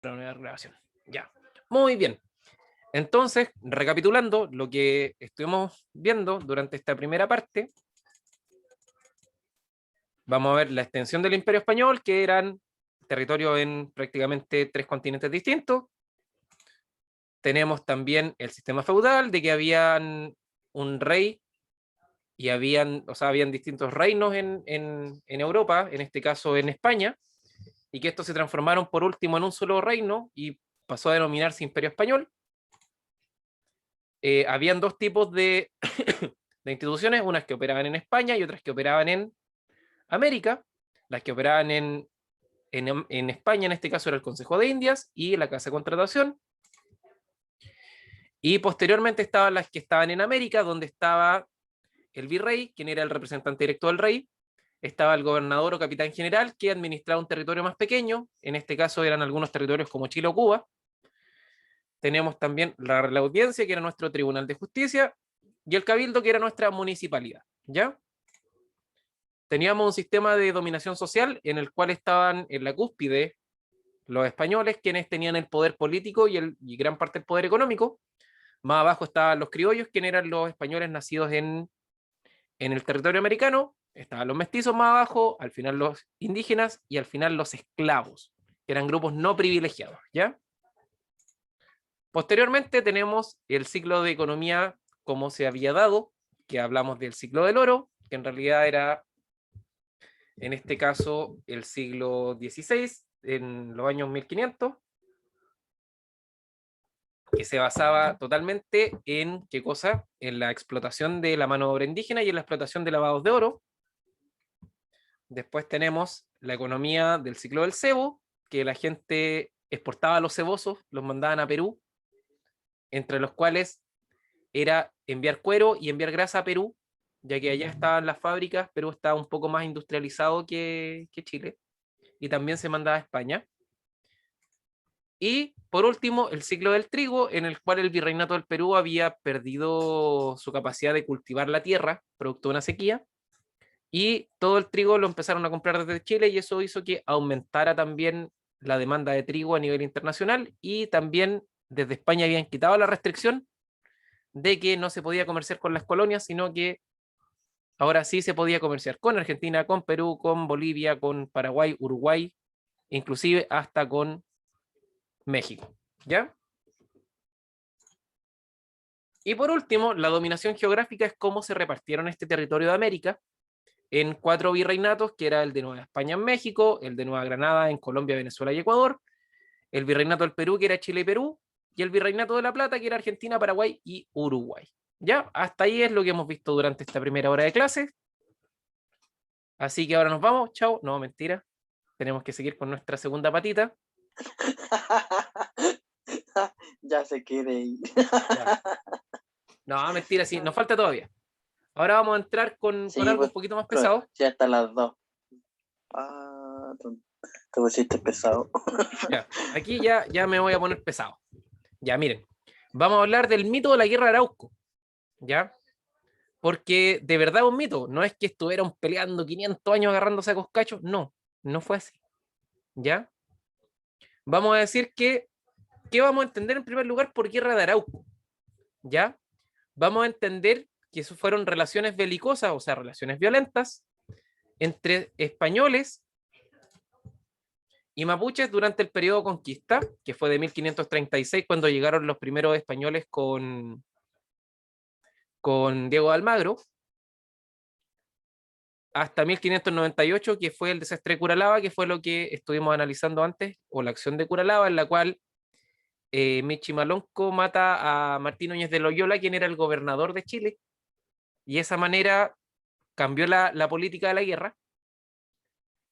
La nueva grabación. Ya. Muy bien. Entonces, recapitulando lo que estuvimos viendo durante esta primera parte, vamos a ver la extensión del Imperio Español, que eran territorios en prácticamente 3 continentes distintos. Tenemos también el sistema feudal, de que habían un rey y habían distintos reinos en Europa, en este caso en España, y que estos se transformaron por último en un solo reino y pasó a denominarse Imperio Español. Habían 2 tipos de, de instituciones, unas que operaban en España y otras que operaban en América. Las que operaban en España, en este caso, era el Consejo de Indias y la Casa de Contratación. Y posteriormente estaban las que estaban en América, donde estaba el virrey, quien era el representante directo del rey. Estaba el gobernador o capitán general, que administraba un territorio más pequeño. En este caso eran algunos territorios como Chile o Cuba. Tenemos también la audiencia, que era nuestro tribunal de justicia, y el cabildo, que era nuestra municipalidad, ¿ya? Teníamos un sistema de dominación social en el cual estaban en la cúspide los españoles, quienes tenían el poder político y gran parte del poder económico. Más abajo estaban los criollos, quienes eran los españoles nacidos en el territorio americano. Estaban los mestizos más abajo, al final los indígenas y al final los esclavos, que eran grupos no privilegiados, ¿ya? Posteriormente tenemos el ciclo de economía como se había dado, que hablamos del ciclo del oro, que en realidad era, en este caso, el siglo XVI, en los años 1500, que se basaba totalmente en, ¿qué cosa? En la explotación de la mano de obra indígena y en la explotación de lavados de oro. Después tenemos la economía del ciclo del cebo, que la gente exportaba los cebosos, los mandaban a Perú, entre los cuales era enviar cuero y enviar grasa a Perú, ya que allá estaban las fábricas. Perú estaba un poco más industrializado que Chile, y también se mandaba a España. Y por último, el ciclo del trigo, en el cual el virreinato del Perú había perdido su capacidad de cultivar la tierra, producto de una sequía, y todo el trigo lo empezaron a comprar desde Chile, y eso hizo que aumentara también la demanda de trigo a nivel internacional, y también desde España habían quitado la restricción de que no se podía comerciar con las colonias, sino que ahora sí se podía comerciar con Argentina, con Perú, con Bolivia, con Paraguay, Uruguay, inclusive hasta con México, ¿ya? Y por último, la dominación geográfica es cómo se repartieron este territorio de América en 4 virreinatos, que era el de Nueva España en México, el de Nueva Granada en Colombia, Venezuela y Ecuador, el virreinato del Perú, que era Chile y Perú, y el virreinato de la Plata, que era Argentina, Paraguay y Uruguay. ¿Ya? Hasta ahí es lo que hemos visto durante esta primera hora de clase. Así que ahora nos vamos. Chao. No, mentira. Tenemos que seguir con nuestra segunda patita. Ya se quiere ir. Ya. No, mentira, sí, nos falta todavía. Ahora vamos a entrar con Sí, algo pues, un poquito más pesado. Sí, hasta las 2. Ah, te pusiste pesado. Ya, aquí ya me voy a poner pesado. Ya, miren. Vamos a hablar del mito de la guerra de Arauco. ¿Ya? Porque de verdad es un mito. No es que estuvieron peleando 500 años agarrándose a coscachos. No, no fue así. ¿Ya? Vamos a decir que, ¿qué vamos a entender en primer lugar por guerra de Arauco? ¿Ya? Vamos a entender que eso fueron relaciones belicosas, o sea, relaciones violentas, entre españoles y mapuches durante el periodo conquista, que fue de 1536, cuando llegaron los primeros españoles con Diego de Almagro, hasta 1598, que fue el desastre de Curalaba, que fue lo que estuvimos analizando antes, o la acción de Curalaba, en la cual Michimalonco mata a Martín Núñez de Loyola, quien era el gobernador de Chile, y de esa manera cambió la política de la guerra.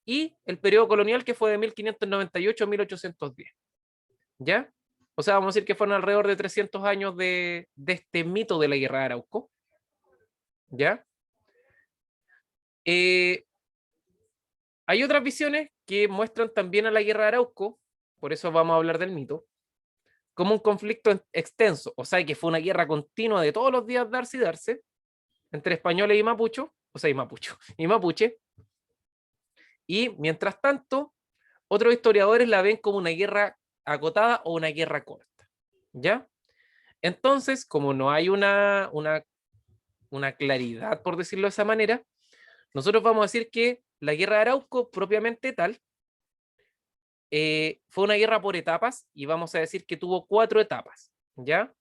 Y el periodo colonial, que fue de 1598 a 1810. ¿Ya? O sea, vamos a decir que fueron alrededor de 300 años de este mito de la guerra de Arauco. ¿Ya? Hay otras visiones que muestran también a la guerra de Arauco, por eso vamos a hablar del mito, como un conflicto extenso, o sea, que fue una guerra continua de todos los días darse y darse, entre españoles y mapucho, o sea, y mapuche, y mientras tanto, otros historiadores la ven como una guerra acotada o una guerra corta. ¿Ya? Entonces, como no hay una claridad, por decirlo de esa manera, nosotros vamos a decir que la guerra de Arauco, propiamente tal, fue una guerra por etapas y vamos a decir que tuvo 4 etapas. ¿Ya?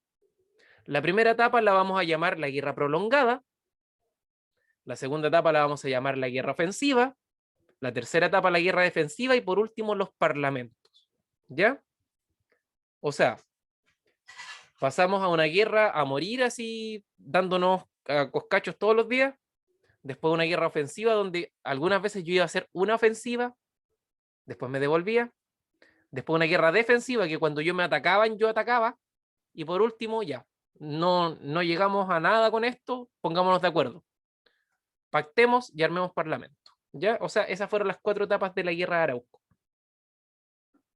La primera etapa la vamos a llamar la guerra prolongada, la segunda etapa la vamos a llamar la guerra ofensiva, la tercera etapa la guerra defensiva y por último los parlamentos. ¿Ya? O sea, pasamos a una guerra a morir así, dándonos coscachos todos los días, después una guerra ofensiva donde algunas veces yo iba a hacer una ofensiva, después me devolvía, después una guerra defensiva que cuando yo me atacaban, yo atacaba, y por último ya, no llegamos a nada con esto, pongámonos de acuerdo, pactemos y armemos parlamento. ¿Ya? O sea, esas fueron las 4 etapas de la guerra de Arauco.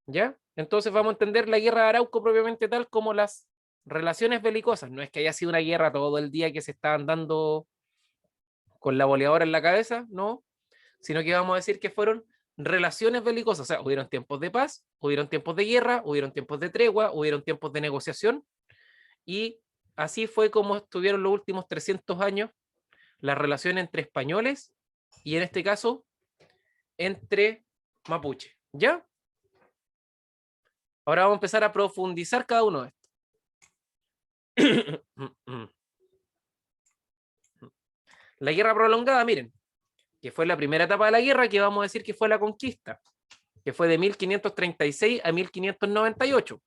¿Ya? Entonces vamos a entender la guerra de Arauco propiamente tal como las relaciones belicosas. No es que haya sido una guerra todo el día que se estaban dando con la boleadora en la cabeza, no, sino que vamos a decir que fueron relaciones belicosas. O sea, hubieron tiempos de paz, hubieron tiempos de guerra, hubieron tiempos de tregua, hubieron tiempos de negociación, y así fue como estuvieron los últimos 300 años las relaciones entre españoles y en este caso entre mapuche. ¿Ya? Ahora vamos a empezar a profundizar cada uno de estos. La guerra prolongada, miren, que fue la primera etapa de la guerra, que vamos a decir que fue la conquista, que fue de 1536 a 1598.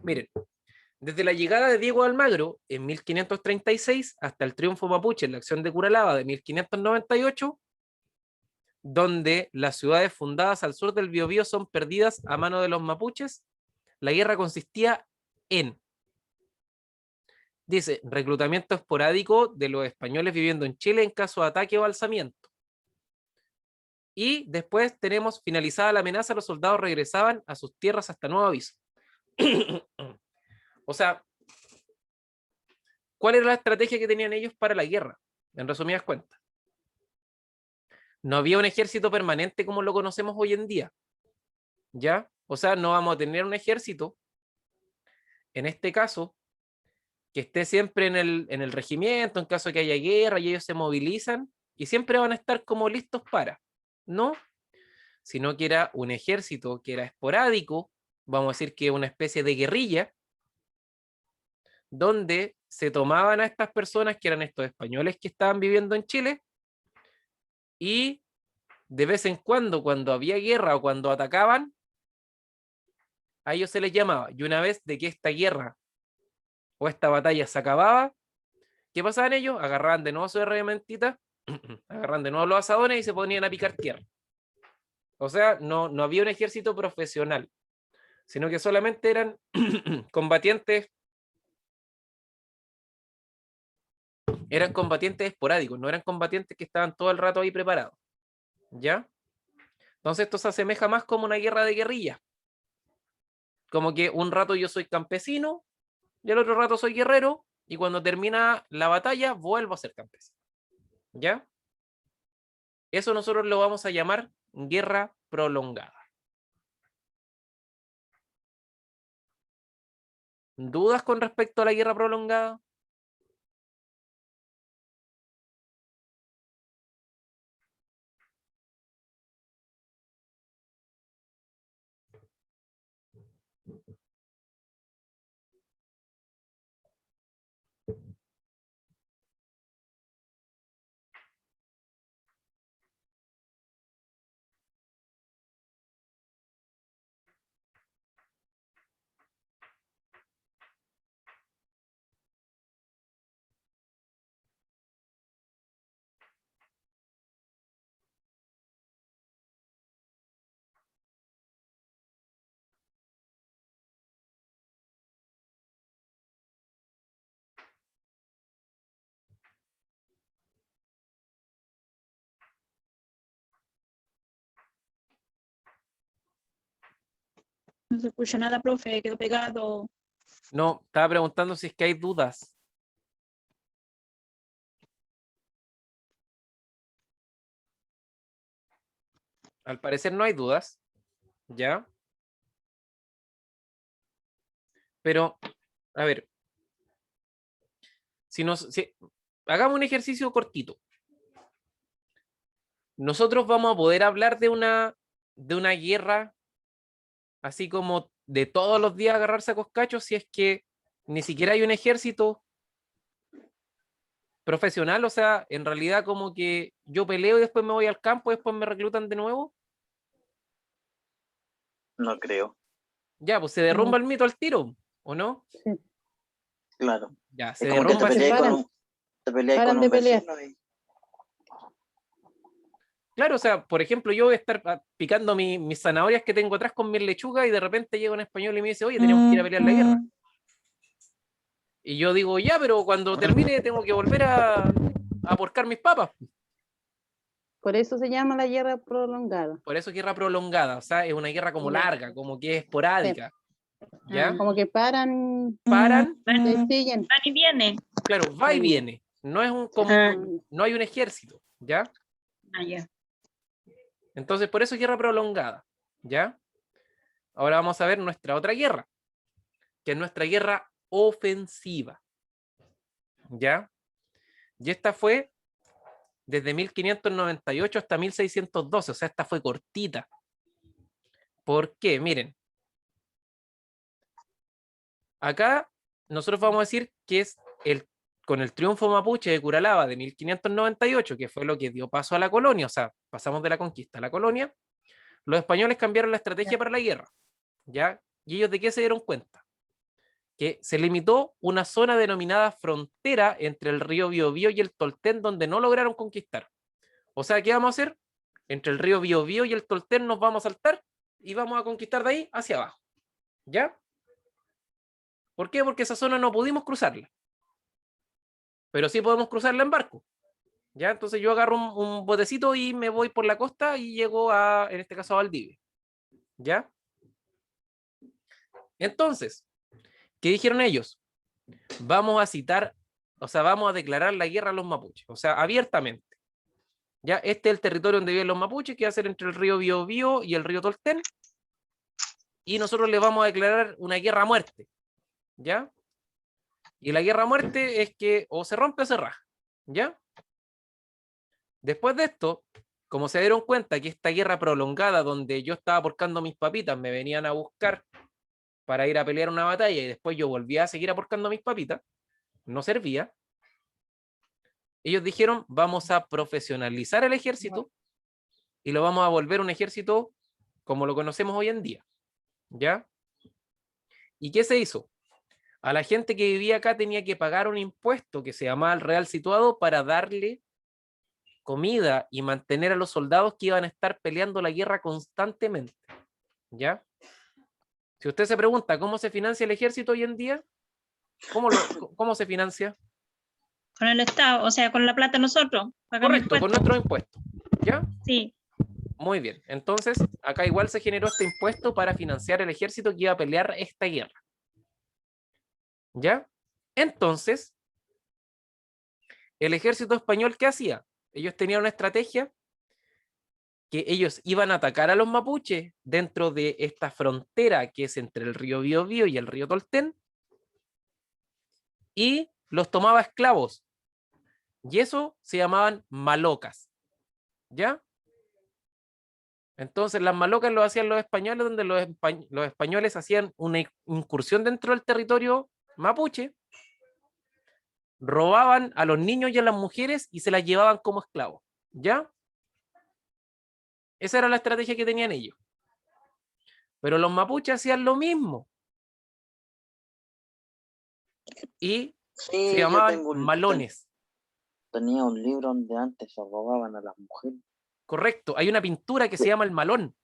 Miren, desde la llegada de Diego de Almagro en 1536 hasta el triunfo mapuche en la acción de Curalaba de 1598, donde las ciudades fundadas al sur del Biobío son perdidas a mano de los mapuches, la guerra consistía en, dice, reclutamiento esporádico de los españoles viviendo en Chile en caso de ataque o alzamiento. Y después tenemos, finalizada la amenaza, los soldados regresaban a sus tierras hasta nuevo aviso. O sea, ¿cuál era la estrategia que tenían ellos para la guerra? En resumidas cuentas, no había un ejército permanente como lo conocemos hoy en día, ¿ya? O sea, no vamos a tener un ejército, en este caso, que esté siempre en el regimiento en caso de que haya guerra y ellos se movilizan y siempre van a estar como listos para, ¿no? Sino que era un ejército que era esporádico, vamos a decir que una especie de guerrilla, donde se tomaban a estas personas que eran estos españoles que estaban viviendo en Chile y de vez en cuando había guerra o cuando atacaban, a ellos se les llamaba. Y una vez de que esta guerra o esta batalla se acababa, ¿qué pasaban ellos? Agarraban de nuevo su herramientita, agarraban de nuevo los asadones y se ponían a picar tierra. O sea, no había un ejército profesional, sino que solamente eran combatientes esporádicos, no eran combatientes que estaban todo el rato ahí preparados. ¿Ya? Entonces esto se asemeja más como una guerra de guerrilla. Como que un rato yo soy campesino y el otro rato soy guerrero y cuando termina la batalla vuelvo a ser campesino. ¿Ya? Eso nosotros lo vamos a llamar guerra prolongada. ¿Dudas con respecto a la guerra prolongada? No se escucha nada, profe, quedó pegado. No, estaba preguntando si es que hay dudas. Al parecer no hay dudas. ¿Ya? Pero, a ver, si hagamos un ejercicio cortito. Nosotros vamos a poder hablar de una guerra así como de todos los días agarrarse a coscachos si es que ni siquiera hay un ejército profesional, o sea, en realidad como que yo peleo y después me voy al campo y después me reclutan de nuevo. No creo, Ya, pues se derrumba el mito al tiro, ¿o no? Sí. claro. Ya, Es se como que derrumba se paran. te peleas Paran con de un pelear. vecino y Claro, o sea, por ejemplo, yo voy a estar picando mis zanahorias que tengo atrás con mis lechugas y de repente llega un español y me dice, oye, tenemos que ir a pelear la guerra. Y yo digo, ya, pero cuando termine tengo que volver a porcar mis papas. Por eso se llama la guerra prolongada. Por eso es guerra prolongada, o sea, es una guerra como Ya. larga, como que es esporádica. ¿Ya? Como que paran, Paran, Van, siguen. van y vienen. claro, va y viene. No es no hay un ejército, ¿ya? Ah, ya. Entonces, por eso es guerra prolongada, ¿ya? Ahora vamos a ver nuestra otra guerra, que es nuestra guerra ofensiva, ¿ya? Y esta fue desde 1598 hasta 1612, o sea, esta fue cortita. ¿Por qué? Miren. Acá nosotros vamos a decir que es con el triunfo mapuche de Curalaba de 1598, que fue lo que dio paso a la colonia, o sea, pasamos de la conquista a la colonia, los españoles cambiaron la estrategia para la guerra, ¿ya? ¿Y ellos de qué se dieron cuenta? Que se limitó una zona denominada frontera entre el río Biobío y el Toltén, donde no lograron conquistar. O sea, ¿qué vamos a hacer? Entre el río Biobío y el Toltén nos vamos a saltar y vamos a conquistar de ahí hacia abajo, ¿ya? ¿Por qué? Porque esa zona no pudimos cruzarla. Pero sí podemos cruzarla en barco. ¿Ya? Entonces yo agarro un botecito y me voy por la costa y llego en este caso, a Valdivia. ¿Ya? Entonces, ¿qué dijeron ellos? Vamos a citar, o sea, vamos a declarar la guerra a los mapuches, o sea, abiertamente. ¿Ya? Este es el territorio donde viven los mapuches, que va a ser entre el río Biobío y el río Toltén. Y nosotros le vamos a declarar una guerra a muerte. ¿Ya? Y la guerra a muerte es que o se rompe o se raja. ¿Ya? Después de esto, como se dieron cuenta que esta guerra prolongada, donde yo estaba porcando mis papitas, me venían a buscar para ir a pelear una batalla y después yo volvía a seguir aporcando mis papitas, no servía. Ellos dijeron, vamos a profesionalizar el ejército y lo vamos a volver un ejército como lo conocemos hoy en día. ¿Ya? ¿Y qué se hizo? A la gente que vivía acá tenía que pagar un impuesto que se llamaba el Real Situado para darle comida y mantener a los soldados que iban a estar peleando la guerra constantemente. ¿Ya? Si usted se pregunta cómo se financia el ejército hoy en día, ¿cómo se financia? Con el Estado, o sea, con la plata nosotros. Pagamos Correcto, con impuestos. nuestros impuestos. ¿Ya? Sí. Muy bien. Entonces, acá igual se generó este impuesto para financiar el ejército que iba a pelear esta guerra. ¿Ya? Entonces, el ejército español, ¿qué hacía? Ellos tenían una estrategia que ellos iban a atacar a los mapuches dentro de esta frontera que es entre el río Biobío y el río Toltén y los tomaba esclavos. Y eso se llamaban malocas. ¿Ya? Entonces las malocas lo hacían los españoles, donde los españoles hacían una incursión dentro del territorio mapuche, robaban a los niños y a las mujeres y se las llevaban como esclavos. ¿Ya? Esa era la estrategia que tenían ellos. Pero los mapuches hacían lo mismo. Y sí, se yo llamaban malones. tenía un libro donde antes se robaban a las mujeres. Correcto, hay una pintura que se llama El Malón.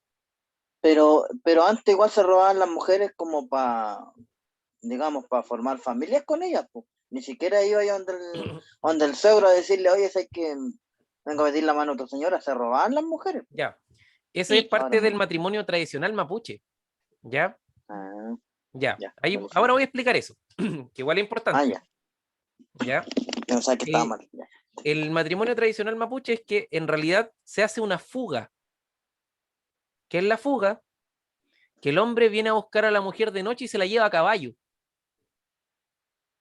Pero antes igual se robaban las mujeres como para, digamos, para formar familias con ellas, pues. Ni siquiera iba yo donde el suegro a decirle, oye, sé que vengo a pedir la mano a tu señora, se robaban las mujeres. Ya. Ese Sí, es parte ahora del no. matrimonio tradicional mapuche. ¿Ya? Ah, Ya. ya, Ahí, por eso. ahora voy a explicar eso, que igual es importante. ya. ¿Ya? Yo pensaba que estaba mal. Ya. El matrimonio tradicional mapuche es que en realidad se hace una fuga. ¿Qué es la fuga? que el hombre viene a buscar a la mujer de noche y se la lleva a caballo.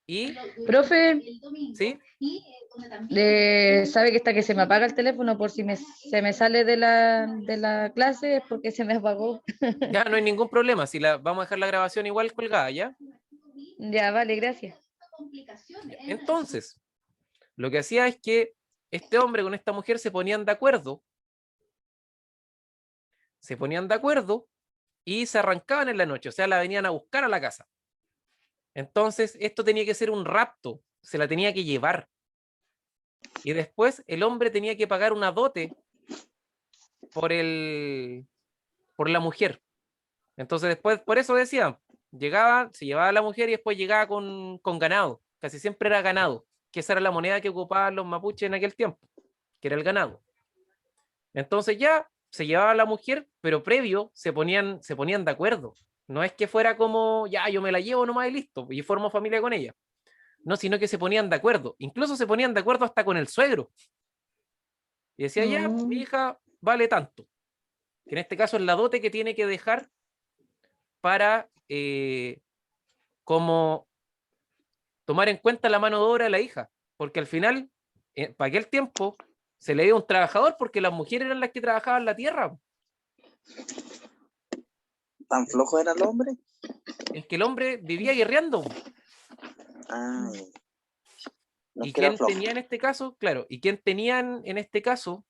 Y, Profe, ¿sí? sabe que está que se me apaga el teléfono por si se me sale de la clase, es porque se me apagó. Ya no hay ningún problema, si vamos a dejar la grabación igual colgada, ¿ya? Ya, vale, gracias. Entonces, lo que hacía es que este hombre con esta mujer se ponían de acuerdo, y se arrancaban en la noche, o sea, la venían a buscar a la casa. Entonces, esto tenía que ser un rapto, se la tenía que llevar. Y después el hombre tenía que pagar una dote por la mujer. Entonces, después, por eso decían, llegaba, se llevaba a la mujer y después llegaba con ganado. Casi siempre era ganado, que esa era la moneda que ocupaban los mapuches en aquel tiempo, que era el ganado. Entonces ya se llevaba a la mujer, pero previo se ponían de acuerdo. No es que fuera como, ya, yo me la llevo nomás y listo, y formo familia con ella. No, sino que se ponían de acuerdo. Incluso se ponían de acuerdo hasta con el suegro. Y decía, ya, mi hija vale tanto. Que en este caso es la dote que tiene que dejar para como tomar en cuenta la mano de obra de la hija. Porque al final, para aquel tiempo, se le dio un trabajador porque las mujeres eran las que trabajaban la tierra. ¿Tan flojo era el hombre? Es que el hombre vivía guerreando. Ay, no ¿Y es que era quién flojo. tenía en este caso? Claro, ¿y quién tenían en este caso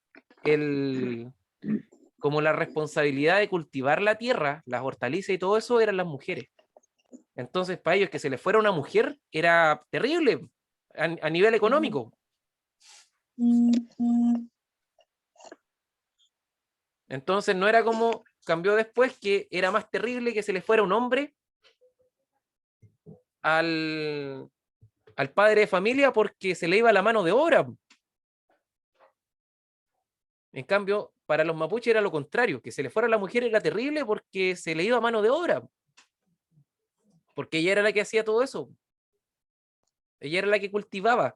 como la responsabilidad de cultivar la tierra, las hortalizas y todo eso eran las mujeres? Entonces, para ellos que se les fuera una mujer era terrible a nivel económico. Entonces no era como cambió después, que era más terrible que se le fuera un hombre al padre de familia porque se le iba la mano de obra. En cambio, para los mapuches era lo contrario, que se le fuera la mujer era terrible porque se le iba mano de obra, porque ella era la que hacía todo eso, ella era la que cultivaba,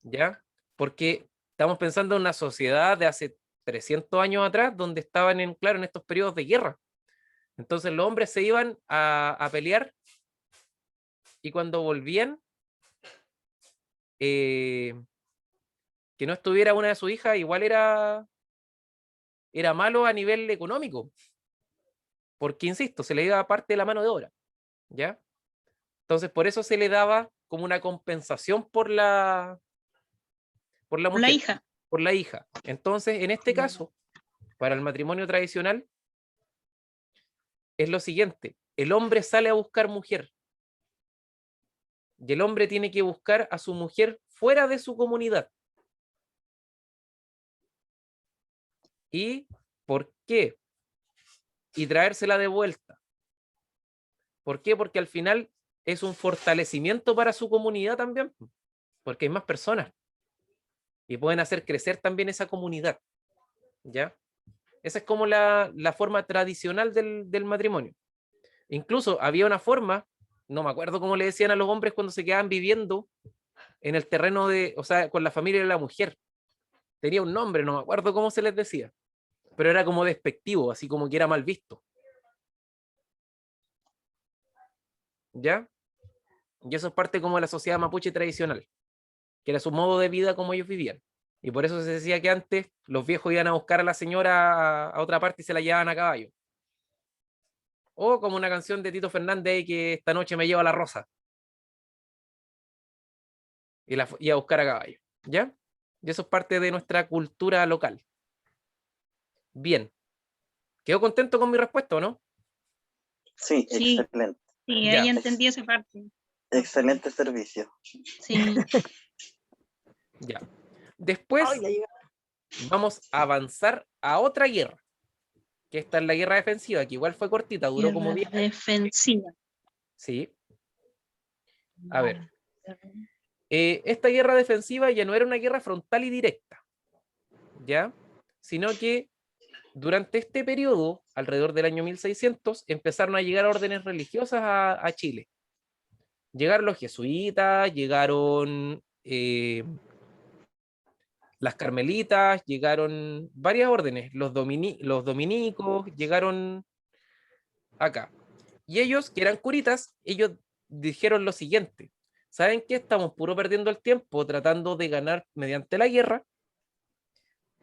¿ya? Porque estamos pensando en una sociedad de hace 300 años atrás donde estaban claro, en estos periodos de guerra. Entonces los hombres se iban a pelear y cuando volvían, que no estuviera una de sus hijas igual era malo a nivel económico, porque insisto, se le iba parte de la mano de obra, ¿ya? Entonces por eso se le daba como una compensación por la La mujer, hija. por la hija. Entonces, en este caso, para el matrimonio tradicional, es lo siguiente: el hombre sale a buscar mujer y el hombre tiene que buscar a su mujer fuera de su comunidad. ¿Y por qué? Y traérsela de vuelta. ¿Por qué? Porque al final es un fortalecimiento para su comunidad también, porque hay más personas y pueden hacer crecer también esa comunidad, ¿ya? Esa es como la forma tradicional del matrimonio. Incluso había una forma, no me acuerdo cómo le decían a los hombres cuando se quedaban viviendo en el terreno o sea, con la familia de la mujer. Tenía un nombre, no me acuerdo cómo se les decía, pero era como despectivo, así como que era mal visto. ¿Ya? Y eso es parte como de la sociedad mapuche tradicional, que era su modo de vida como ellos vivían. Y por eso se decía que antes los viejos iban a buscar a la señora a otra parte y se la llevaban a caballo. O como una canción de Tito Fernández, que esta noche me lleva la rosa. Y la iba a buscar a caballo. ¿Ya? Y eso es parte de nuestra cultura local. Bien. ¿Quedó contento con mi respuesta o no? Sí, Sí. excelente. Sí, Ya. ahí entendí esa parte. Excelente servicio. Sí. Ya. Después vamos a avanzar a otra guerra, que esta es la guerra defensiva, que igual fue cortita, duró como 10 años. Defensiva. Sí. A ver. Esta guerra defensiva ya no era una guerra frontal y directa, ¿ya? Sino que durante este periodo, alrededor del año 1600, empezaron a llegar órdenes religiosas a Chile. Llegaron los jesuitas, llegaron las carmelitas, llegaron varias órdenes, los dominicos, llegaron acá. Y ellos, que eran curitas, ellos dijeron lo siguiente: ¿saben qué? Estamos puro perdiendo el tiempo tratando de ganar mediante la guerra.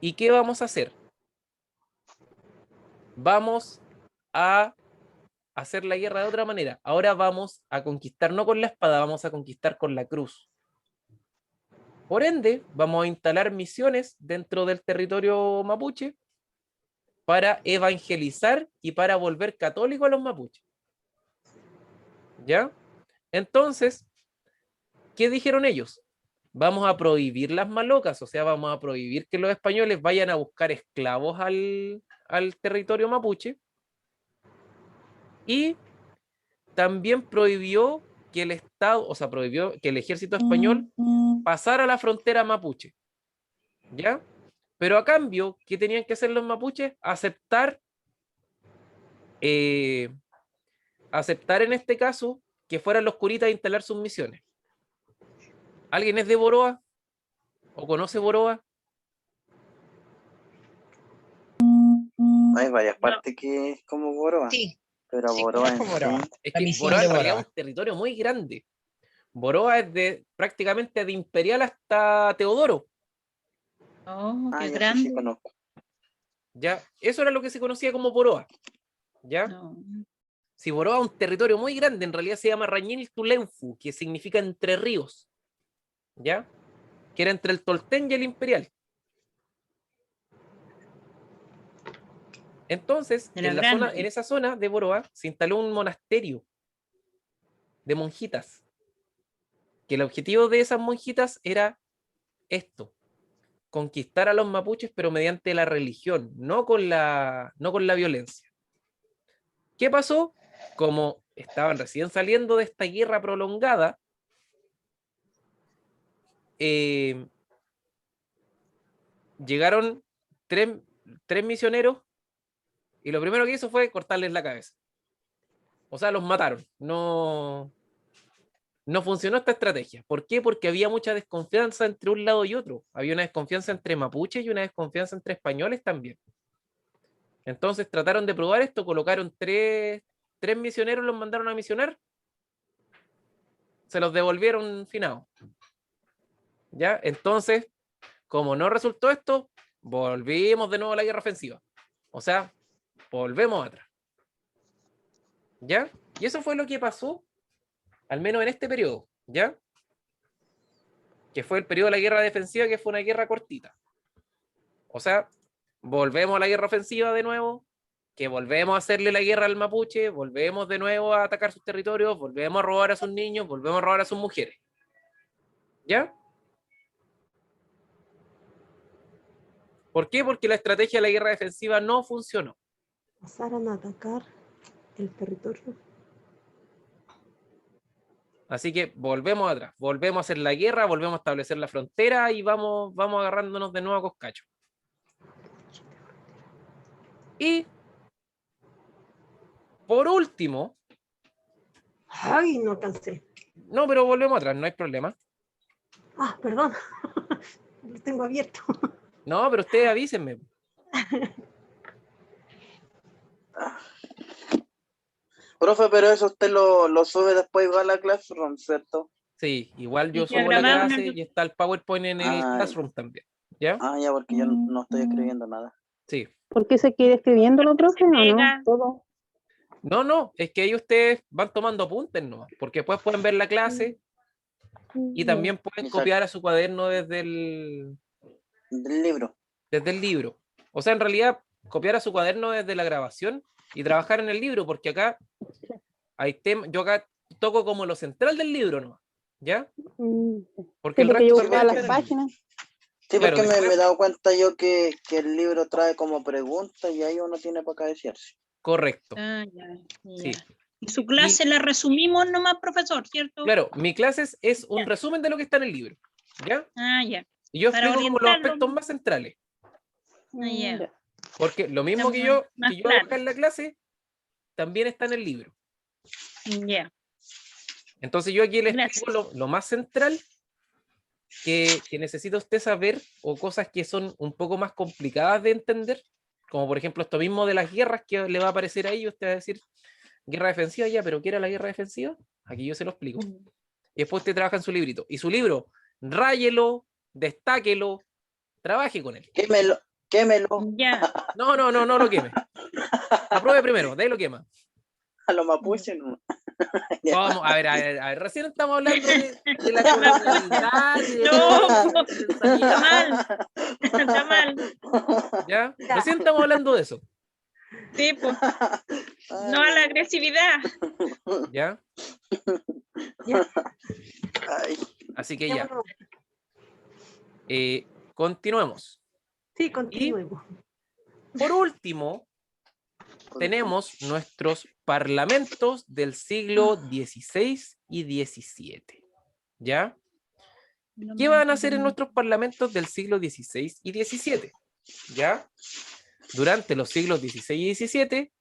¿Y qué vamos a hacer? Vamos a hacer la guerra de otra manera. Ahora vamos a conquistar no con la espada, vamos a conquistar con la cruz. Por ende, vamos a instalar misiones dentro del territorio mapuche para evangelizar y para volver católicos a los mapuches. ¿Ya? Entonces, ¿qué dijeron ellos? Vamos a prohibir las malocas, o sea, vamos a prohibir que los españoles vayan a buscar esclavos al territorio mapuche, y también prohibió que el Estado, o sea, prohibió que el ejército español pasara la frontera mapuche, ¿ya? Pero a cambio, ¿qué tenían que hacer los mapuches? Aceptar en este caso que fueran los curitas a instalar sus misiones. ¿Alguien es de Boroa? ¿O conoce Boroa? Hay varias partes que es como Boroa. Sí, Pero sí, Boroa en conozco Boroa. sí. Es La que misión Boroa de en realidad es Boroa. un territorio muy grande. Boroa es de prácticamente de Imperial hasta Teodoro. Oh, Ah, qué ya sí, grande. sí conozco. ¿Ya? Eso era lo que se conocía como Boroa. ¿Ya? No. Si Boroa es un territorio muy grande, en realidad se llama Rañil Tuleufu, que significa entre ríos. ¿Ya? Que era entre el Toltén y el Imperial. Entonces, Era en grande. esa zona de Boroa se instaló un monasterio de monjitas, que el objetivo de esas monjitas era esto: conquistar a los mapuches, pero mediante la religión, no con la violencia. ¿Qué pasó? Como estaban recién saliendo de esta guerra prolongada, llegaron tres misioneros, y lo primero que hizo fue cortarles la cabeza. O sea, los mataron. No funcionó esta estrategia. ¿Por qué? Porque había mucha desconfianza entre un lado y otro. Había una desconfianza entre mapuches y una desconfianza entre españoles también. Entonces trataron de probar esto, colocaron tres misioneros, los mandaron a misionar, se los devolvieron finados. ¿Ya? Entonces, como no resultó esto, volvimos de nuevo a la guerra ofensiva. O sea, volvemos atrás. ¿Ya? Y eso fue lo que pasó, al menos en este periodo, ¿ya? Que fue el periodo de la guerra defensiva, que fue una guerra cortita. O sea, volvemos a la guerra ofensiva de nuevo, que volvemos a hacerle la guerra al mapuche, volvemos de nuevo a atacar sus territorios, volvemos a robar a sus niños, volvemos a robar a sus mujeres. ¿Ya? ¿Por qué? Porque la estrategia de la guerra defensiva no funcionó. Pasaron a atacar el territorio. Así que volvemos atrás, volvemos a hacer la guerra, volvemos a establecer la frontera y vamos agarrándonos de nuevo a coscacho. Y por último, Ay, no alcancé. no, pero volvemos atrás, no hay problema. Ah, perdón. Lo tengo abierto. No, pero ustedes avísenme. Profe, pero eso usted lo sube después igual a Classroom, ¿cierto? Sí, igual yo Y ya subo la grabaron clase y está el PowerPoint en el Ah, Classroom también. ¿Ya? Ah, ya, porque yo no estoy escribiendo nada. Sí. ¿Por qué se quiere escribiéndolo, profe? ¿O no? Pega. Todo. No, es que ahí ustedes van tomando apuntes, ¿no? Porque después pueden ver la clase y también pueden Exacto. copiar a su cuaderno desde el Del libro. libro. O sea, en realidad, copiar a su cuaderno desde la grabación y trabajar en el libro, porque acá hay temas, yo acá toco como lo central del libro, ¿no? ¿Ya? Porque el Sí, porque yo resto buscaba también las está en el libro. páginas. Sí, Claro, porque me después- he dado cuenta yo que el libro trae como preguntas y ahí uno tiene para cabecearse. Correcto. Ah, ya, Sí. ya. Y su clase la resumimos nomás, profesor, ¿cierto? Claro, mi clase es un resumen de lo que está en el libro. ¿Ya? Ah, ya. Y yo Para explico como los orientarlo. aspectos más centrales. Ya. Ya. Porque lo mismo que Está yo, más que yo hago claro. acá en la clase, también está en el libro. Ya. Entonces yo aquí le Gracias. explico lo más central que necesita usted saber, o cosas que son un poco más complicadas de entender, como por ejemplo esto mismo de las guerras que le va a aparecer ahí, y usted va a decir, Guerra defensiva ya, pero ¿qué era la guerra defensiva? Aquí yo se lo explico. Y después usted trabaja en su librito. Y su libro, ráyelo, destáquelo, trabaje con él. Quémelo, quémelo. Ya. No lo queme. Apruebe primero, de ahí lo quema. A los mapuches, no. Vamos, a ver, recién estamos hablando de la colonialidad y de No. del Está sanidad, mal. Está mal. ¿ya? Recién estamos hablando de eso, Sí, pues. No a la agresividad. ¿ya? Ay, Así que Ya, ya, bueno, continuemos. sí, continuemos. Por último, tenemos nuestros parlamentos del siglo XVI y XVII, ¿ya? ¿Qué van a hacer en nuestros parlamentos del siglo XVI y XVII? ¿Ya? Durante los siglos XVI y XVII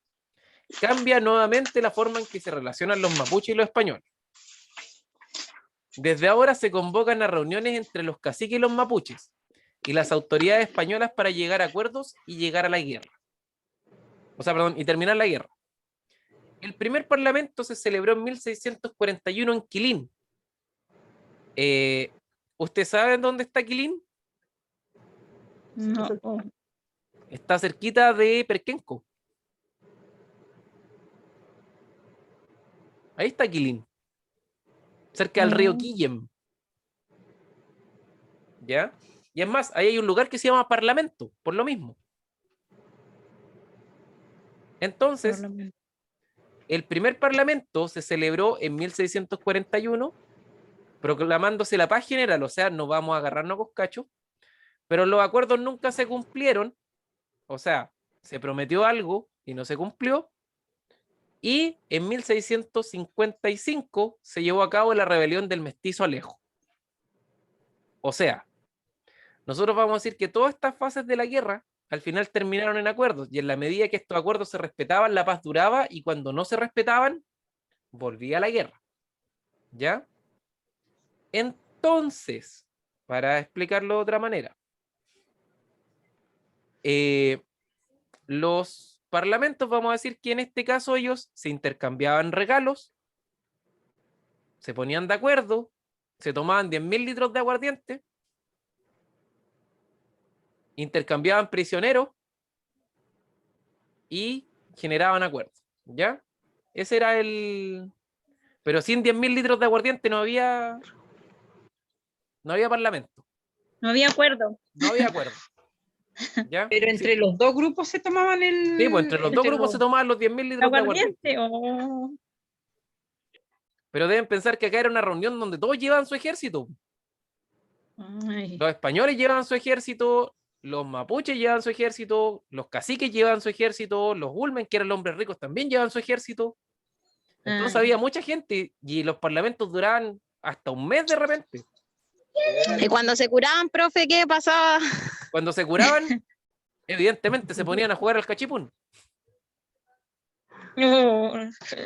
cambia nuevamente la forma en que se relacionan los mapuches y los españoles. Desde ahora se convocan a reuniones entre los caciques y los mapuches y las autoridades españolas para llegar a acuerdos y llegar a la guerra. O sea, perdón, y terminar la guerra. El primer parlamento se celebró en 1641 en Quilín. ¿Usted sabe dónde está Quilín? No. Está cerquita de Perquenco. Ahí está Quilín. Cerca del río Quillem. ¿Ya? Y es más, ahí hay un lugar que se llama Parlamento, por lo mismo. Entonces, el primer parlamento se celebró en 1641, proclamándose la paz general, o sea, no vamos a agarrarnos a coscacho, pero los acuerdos nunca se cumplieron, o sea, se prometió algo y no se cumplió, y en 1655 se llevó a cabo la rebelión del mestizo Alejo. O sea, nosotros vamos a decir que todas estas fases de la guerra al final terminaron en acuerdos, y en la medida que estos acuerdos se respetaban, la paz duraba, y cuando no se respetaban, volvía la guerra. ¿Ya? Entonces, para explicarlo de otra manera, los parlamentos, vamos a decir que en este caso ellos se intercambiaban regalos, se ponían de acuerdo, se tomaban 10.000 litros de aguardiente, intercambiaban prisioneros y generaban acuerdos, ¿ya? Ese era el... Pero sin 10.000 litros de aguardiente no había parlamento, No había acuerdo. no había acuerdo. ¿Ya? Pero entre Sí. los dos grupos se tomaban el. Sí, pues entre los dos grupos se tomaban los 10.000 litros de aguardiente. Aguardiente. Pero deben pensar que acá era una reunión donde todos llevaban su ejército. Ay. Los españoles llevaban su ejército, los mapuches llevaban su ejército, los caciques llevaban su ejército, los Ulmen, que eran los hombres ricos, también llevaban su ejército. Entonces Ay. había mucha gente y los parlamentos duraban hasta un mes de repente. Y cuando se curaban, profe, ¿qué pasaba? Cuando se curaban, evidentemente se ponían a jugar al cachipún. No.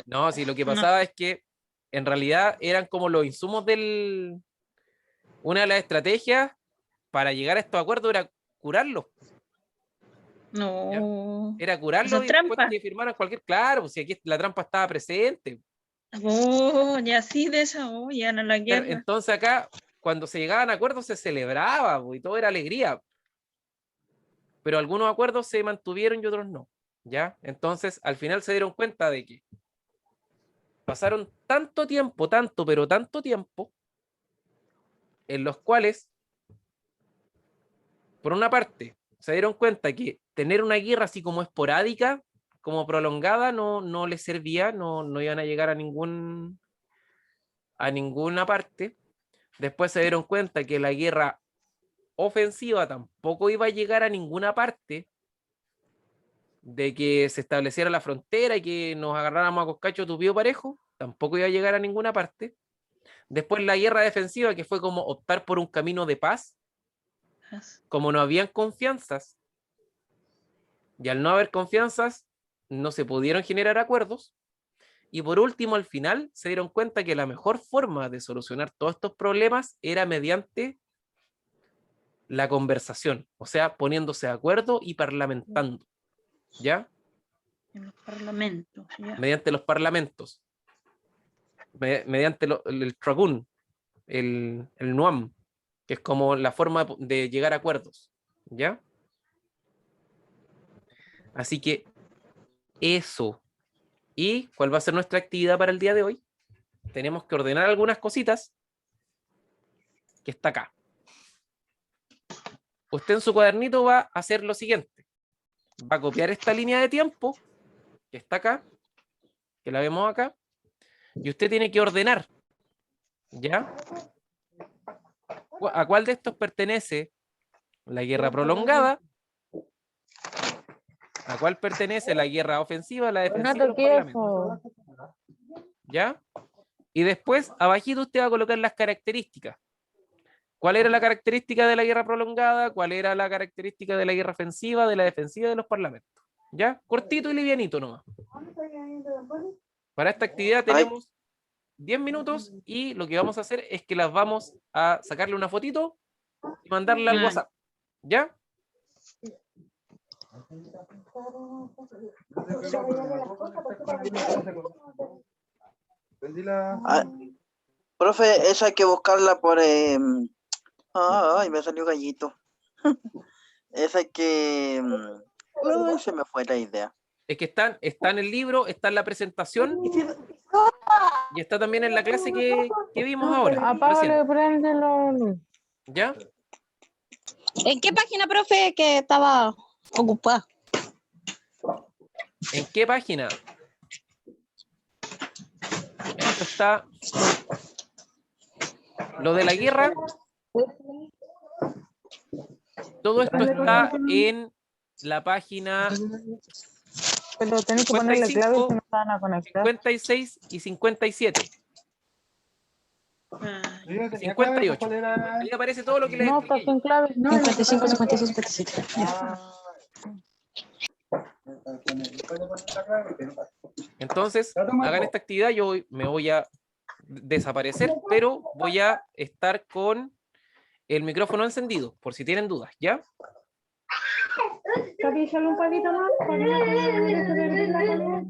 No, sí, lo que pasaba es que en realidad eran como los insumos del... Una de las estrategias para llegar a estos acuerdos era curarlos. No. Era curarlos Son y después trampas. que firmaran cualquier... Claro, pues si aquí la trampa estaba presente. Oh, ya sí, de esa, oh, ya no la guerra. Entonces acá, cuando se llegaban a acuerdos, se celebraba pues, y todo era alegría. Pero algunos acuerdos se mantuvieron y otros no. ¿Ya? Entonces, al final se dieron cuenta de que pasaron tanto tiempo, pero tanto tiempo, en los cuales, por una parte, se dieron cuenta que tener una guerra así como esporádica, como prolongada, no les servía, no iban a llegar a ninguna parte. Después se dieron cuenta que la guerra ofensiva tampoco iba a llegar a ninguna parte, de que se estableciera la frontera y que nos agarráramos a coscacho tupido parejo, tampoco iba a llegar a ninguna parte. Después la guerra defensiva, que fue como optar por un camino de paz, como no habían confianzas, y al no haber confianzas, no se pudieron generar acuerdos. Y por último, al final, se dieron cuenta que la mejor forma de solucionar todos estos problemas era mediante la conversación, o sea, poniéndose de acuerdo y parlamentando, ¿ya? En los parlamentos, ya. mediante los parlamentos, mediante el Tragún, el NUAM, que es como la forma de llegar a acuerdos, ¿ya? Así que eso. ¿Y cuál va a ser nuestra actividad para el día de hoy? Tenemos que ordenar algunas cositas que está acá. Usted en su cuadernito va a hacer lo siguiente. Va a copiar esta línea de tiempo que está acá, que la vemos acá, y usted tiene que ordenar, ¿ya? ¿A cuál de estos pertenece la guerra prolongada? ¿A cuál pertenece la guerra ofensiva, la defensiva? No Los toqué parlamentos? eso. ¿Ya? Y después, abajito usted va a colocar las características. ¿Cuál era la característica de la guerra prolongada? ¿Cuál era la característica de la guerra ofensiva, de la defensiva de los parlamentos? ¿Ya? Cortito y livianito nomás. Para esta actividad tenemos 10 minutos y lo que vamos a hacer es que las vamos a sacarle una fotito y mandarle al Ya. WhatsApp. ¿Ya? Ah, profe, esa hay que buscarla por... ay, me salió gallito. Esa hay que... uy, se me fue la idea. Es que está en el libro, está en la presentación y está también en la clase que vimos ahora. Apágalo y Recién. préndelo. ¿Ya? ¿En qué página, profe, que estaba ocupada? ¿En qué página? Esto está... Lo de la guerra, todo esto está en la página Pero tenés que ponerle clave si no se van a conectar. 56 y 57. Ah, 58. Ahí aparece todo lo que les No, está expliqué. sin clave. 55, 56, 57. Entonces, hagan esta actividad. Yo me voy a desaparecer, pero voy a estar con el micrófono encendido, por si tienen dudas, ¿ya? Papi, solo un palito más. Para que no se vea la color.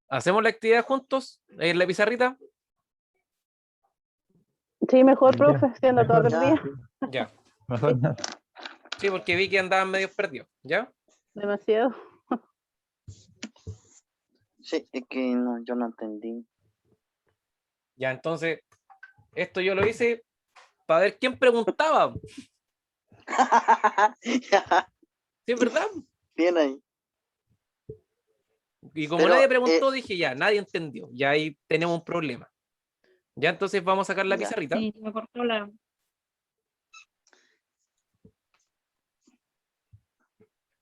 ¿Hacemos la actividad juntos en la pizarrita? Sí, mejor, Ya, profe, siendo toda mejor. perdida. Ya. Mejor. Sí, porque vi que andaban medio perdidos. ¿Ya? Demasiado. Sí, es que no, yo no entendí. Ya, entonces, esto yo lo hice para ver quién preguntaba. ¿Sí es verdad? Bien ahí. Y como Pero, nadie preguntó, dije ya, nadie entendió. Ya ahí tenemos un problema. Ya, entonces vamos a sacar la Ya. pizarrita. Sí, me cortó la.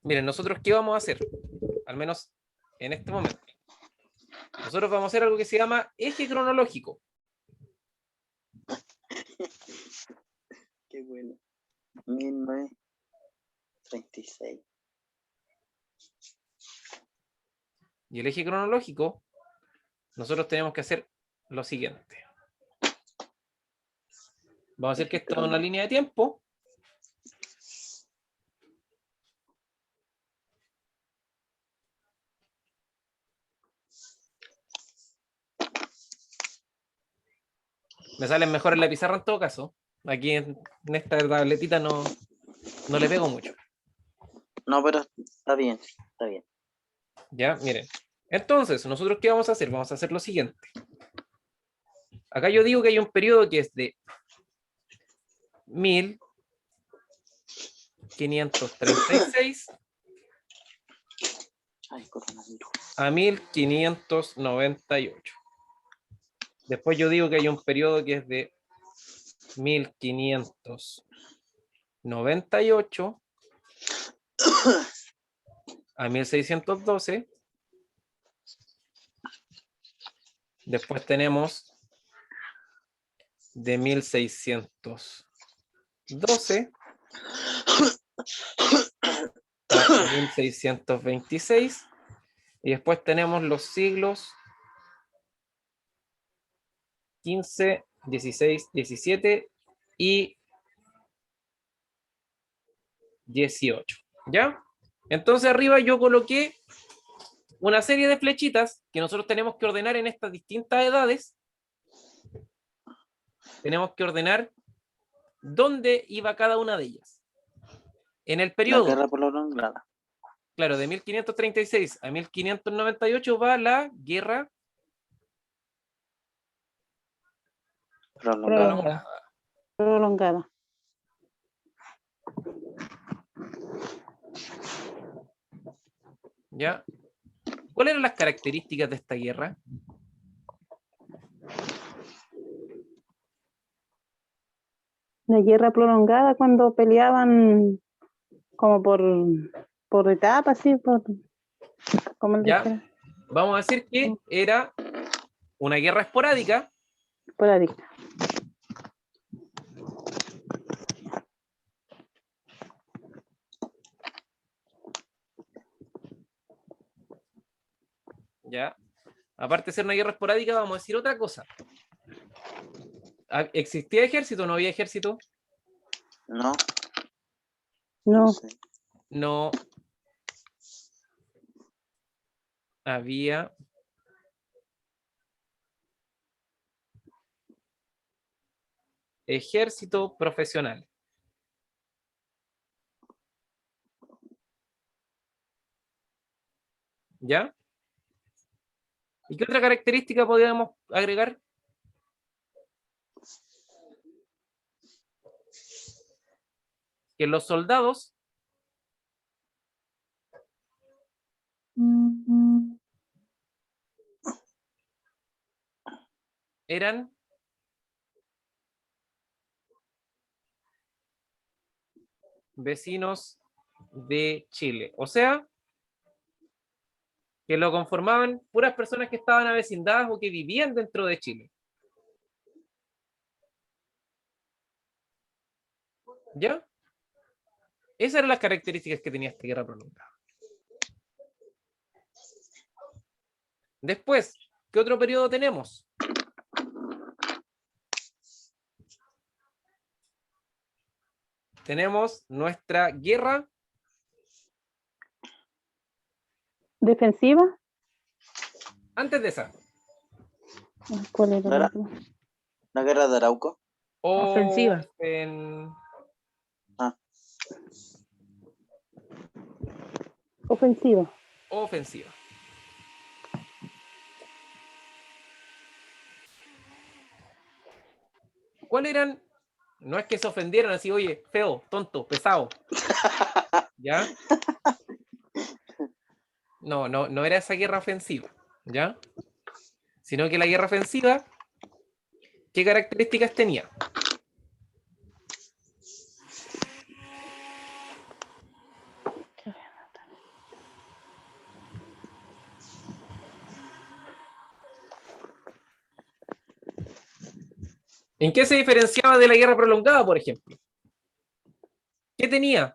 Miren, nosotros qué vamos a hacer, al menos en este momento. Nosotros vamos a hacer algo que se llama eje cronológico. Qué bueno. 1936. Y el eje cronológico, nosotros tenemos que hacer lo siguiente. Vamos a hacer que esto es una línea de tiempo. Me salen mejor en la pizarra en todo caso. Aquí en esta tabletita no le pego mucho. No, pero está bien, sí, está bien. Ya, miren. Entonces, ¿nosotros qué vamos a hacer? Vamos a hacer lo siguiente. Acá yo digo que hay un periodo que es de 1536 Ay, coronavirus. a 1598. Después yo digo que hay un periodo que es de 1598 a 1612. Después tenemos de 1612 a 1626. Y después tenemos los siglos 15, 16, 17 y 18. ¿Ya? Entonces arriba yo coloqué una serie de flechitas que nosotros tenemos que ordenar en estas distintas edades. Tenemos que ordenar dónde iba cada una de ellas. En el La periodo, guerra prolongada. claro, de 1536 a 1598 va la guerra Prolongada. Prolongada. ¿Ya? ¿Cuáles eran las características de esta guerra? La guerra prolongada cuando peleaban como por etapas, sí, como ¿Ya? dijera, Vamos a decir que era una guerra esporádica, por ahí. ¿ya? Aparte de ser una guerra esporádica, vamos a decir otra cosa. ¿Existía ejército o no había ejército? No, No, no sé. No había ejército profesional. ¿Ya? ¿Y qué otra característica podríamos agregar? Que los soldados eran vecinos de Chile. O sea, que lo conformaban puras personas que estaban avecindadas o que vivían dentro de Chile. ¿Ya? Esas eran las características que tenía esta guerra prolongada. Después, ¿qué otro periodo tenemos? Tenemos nuestra guerra defensiva. Antes de esa. ¿Cuál era ¿No era? la otra? ¿La guerra de Arauco? Ofensiva. Ofensiva. Ofensiva. ¿Cuáles eran? No es que se ofendieran así, oye, feo, tonto, pesado. ¿Ya? No era esa guerra ofensiva, ¿ya? Sino que la guerra ofensiva, ¿qué características tenía? ¿En qué se diferenciaba de la guerra prolongada, por ejemplo? ¿Qué tenía?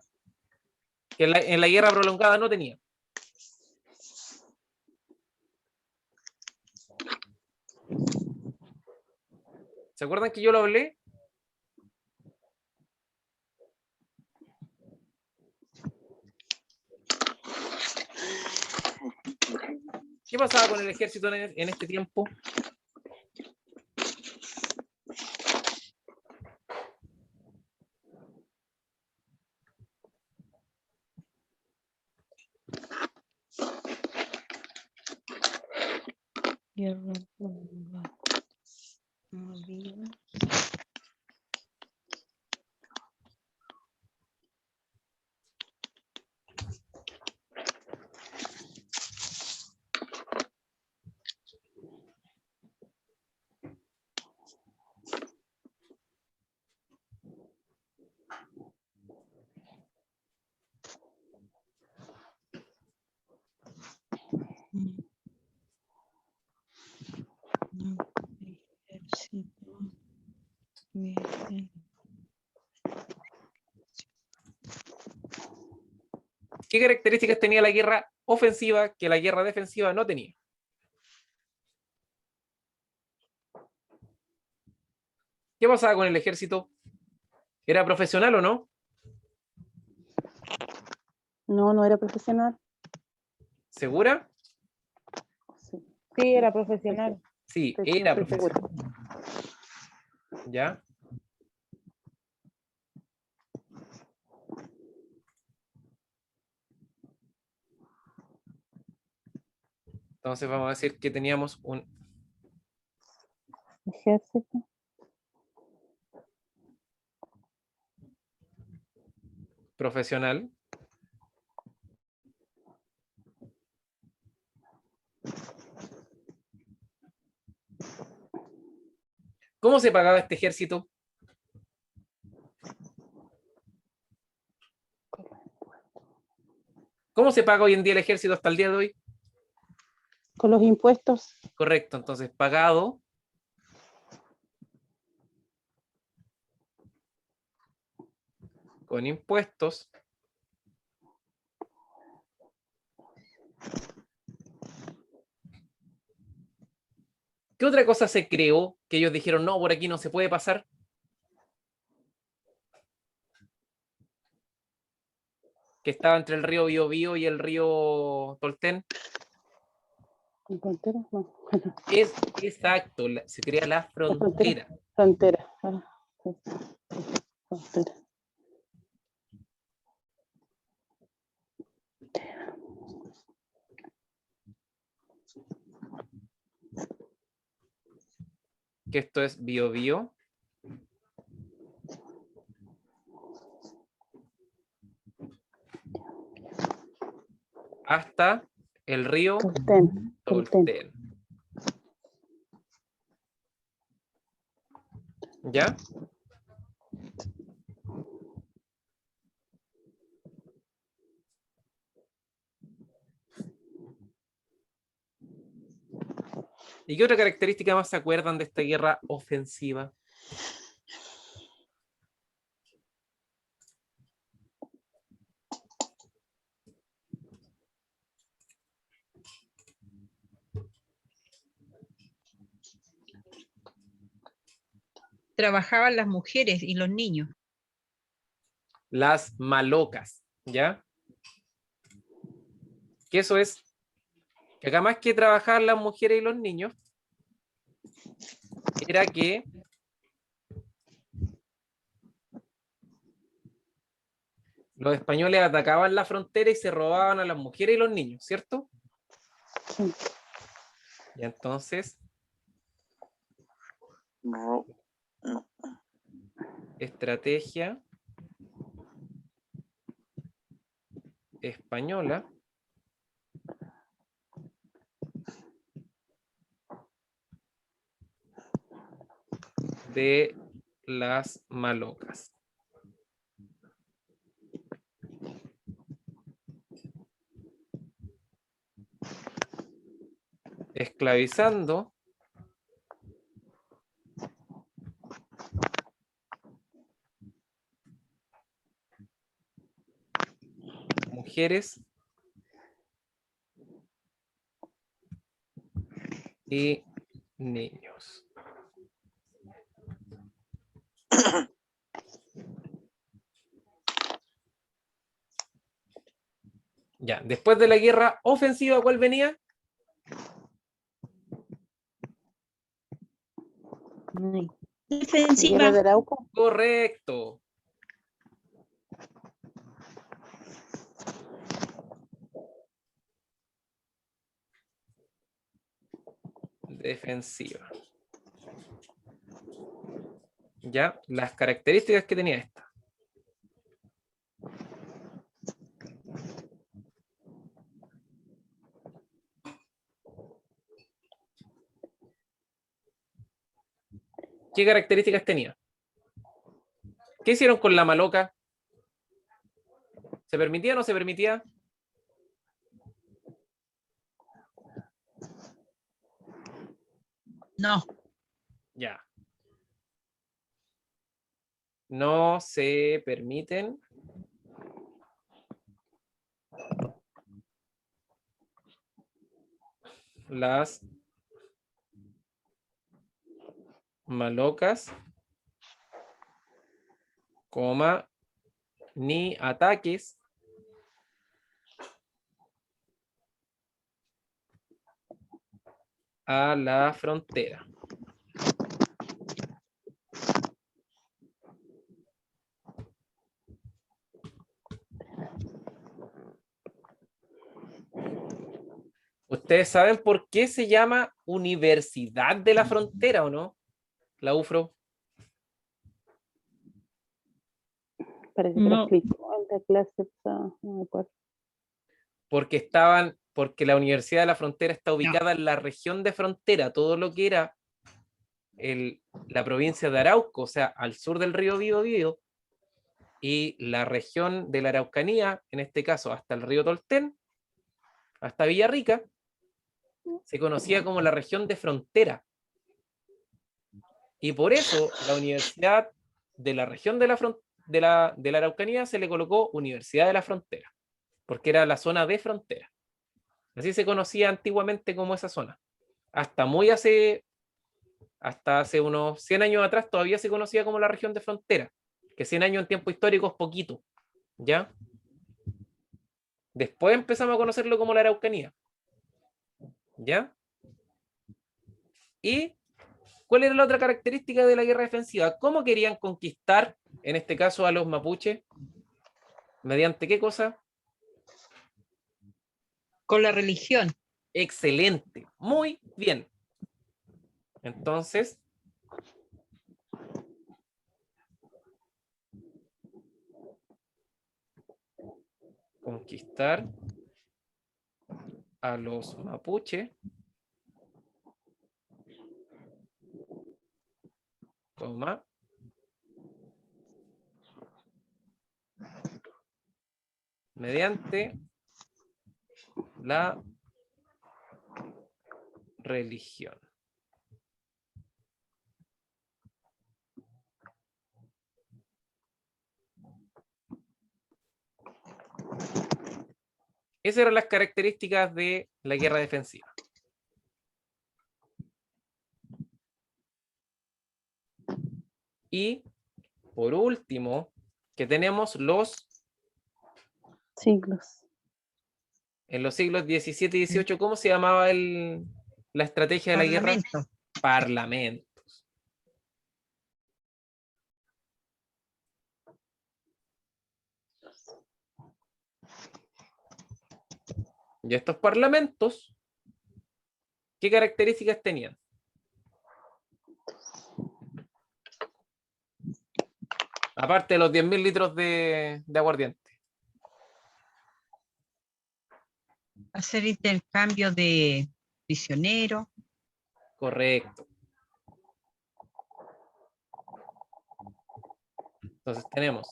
Que en la guerra prolongada no tenía. ¿Se acuerdan que yo lo hablé? ¿Qué pasaba con el ejército en este tiempo? Guerra prolongada. No había. No, ejército. Bien. ¿Qué características tenía la guerra ofensiva que la guerra defensiva no tenía? ¿Qué pasaba con el ejército? ¿Era profesional o no? No, no era profesional. ¿Segura? Sí, era profesional. Sí, Estoy- era estoy segura. profesional. ¿Ya? Entonces vamos a decir que teníamos un Ejército. profesional. ¿Cómo se pagaba este ejército? ¿Cómo se paga hoy en día el ejército hasta el día de hoy? Con los impuestos. Correcto, entonces pagado con impuestos. ¿Qué otra cosa se creó que ellos dijeron, no, por aquí no se puede pasar? Que estaba entre el río Biobío y el río Tolten. ¿En frontera? No. Es exacto, se crea la frontera. Frontera. Ah, sí. Frontera. Que esto es Biobío. Hasta el río Tolten. Tolten. ¿Ya? ¿Y qué otra característica más se acuerdan de esta guerra ofensiva? Trabajaban las mujeres y los niños. Las malocas, ¿ya? Que eso es Que acá más que trabajar las mujeres y los niños, era que los españoles atacaban la frontera y se robaban a las mujeres y los niños, ¿cierto? Sí. Y entonces, No, no. estrategia española de las malocas. Esclavizando mujeres y niños. Ya, después de la guerra ofensiva, ¿cuál venía? Ay, Defensiva. Guerra de Arauco. Correcto. Defensiva. Ya, las características que tenía esta. ¿Qué características tenía? ¿Qué hicieron con la maloca? ¿Se permitía o no se permitía? No. Ya. No se permiten las malocas, coma, ni ataques a la frontera. ¿Ustedes saben por qué se llama Universidad de la Frontera o no? La UFRO. Parece que lo No. explicó en la clase pasada, no me acuerdo. Porque la Universidad de la Frontera está ubicada en la región de frontera, todo lo que era la provincia de Arauco, o sea, al sur del río Biobío, y la región de la Araucanía, en este caso hasta el río Tolten, hasta Villarrica, se conocía como la región de frontera. Y por eso la Universidad de la región de la Araucanía se le colocó Universidad de la Frontera, porque era la zona de frontera. Así se conocía antiguamente como esa zona. Hasta hace unos 100 años atrás todavía se conocía como la región de frontera, que 100 años en tiempo histórico es poquito, ¿ya? Después empezamos a conocerlo como la Araucanía, ¿ya? ¿Y cuál era la otra característica de la guerra defensiva? ¿Cómo querían conquistar, en este caso, a los mapuches? ¿Mediante qué cosa? Con la religión. Excelente, muy bien. Entonces, conquistar a los mapuches coma, mediante la religión. Esas eran las características de la guerra defensiva. Y por último, que tenemos los Siglos. en los siglos XVII y XVIII, ¿cómo se llamaba la estrategia de la guerra? Parlamento. Parlamentos. Y estos parlamentos, ¿qué características tenían? Aparte de los 10.000 litros de aguardiente. Hacer intercambio de prisioneros. Correcto. Entonces tenemos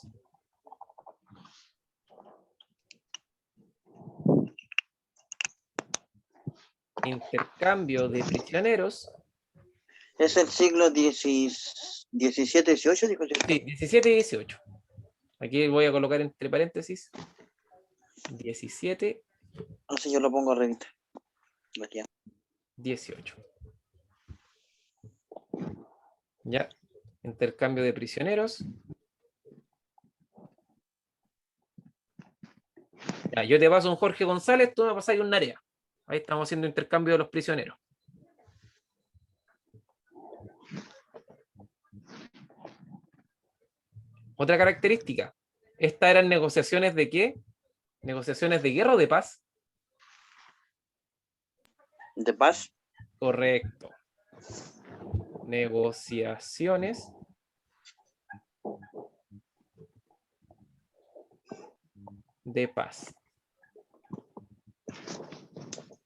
intercambio de prisioneros. Es el siglo XVII, XVIII, dijo yo. Sí, 17 y 18. Aquí voy a colocar entre paréntesis 17, No sé, yo lo pongo arriba. Aquí. 18. Ya, intercambio de prisioneros. Ya, yo te paso un Jorge González, tú me pasas un Narea. Ahí estamos haciendo intercambio de los prisioneros. Otra característica. Estas eran negociaciones de ¿qué? ¿Negociaciones de guerra o de paz? ¿De paz? Correcto. Negociaciones de paz.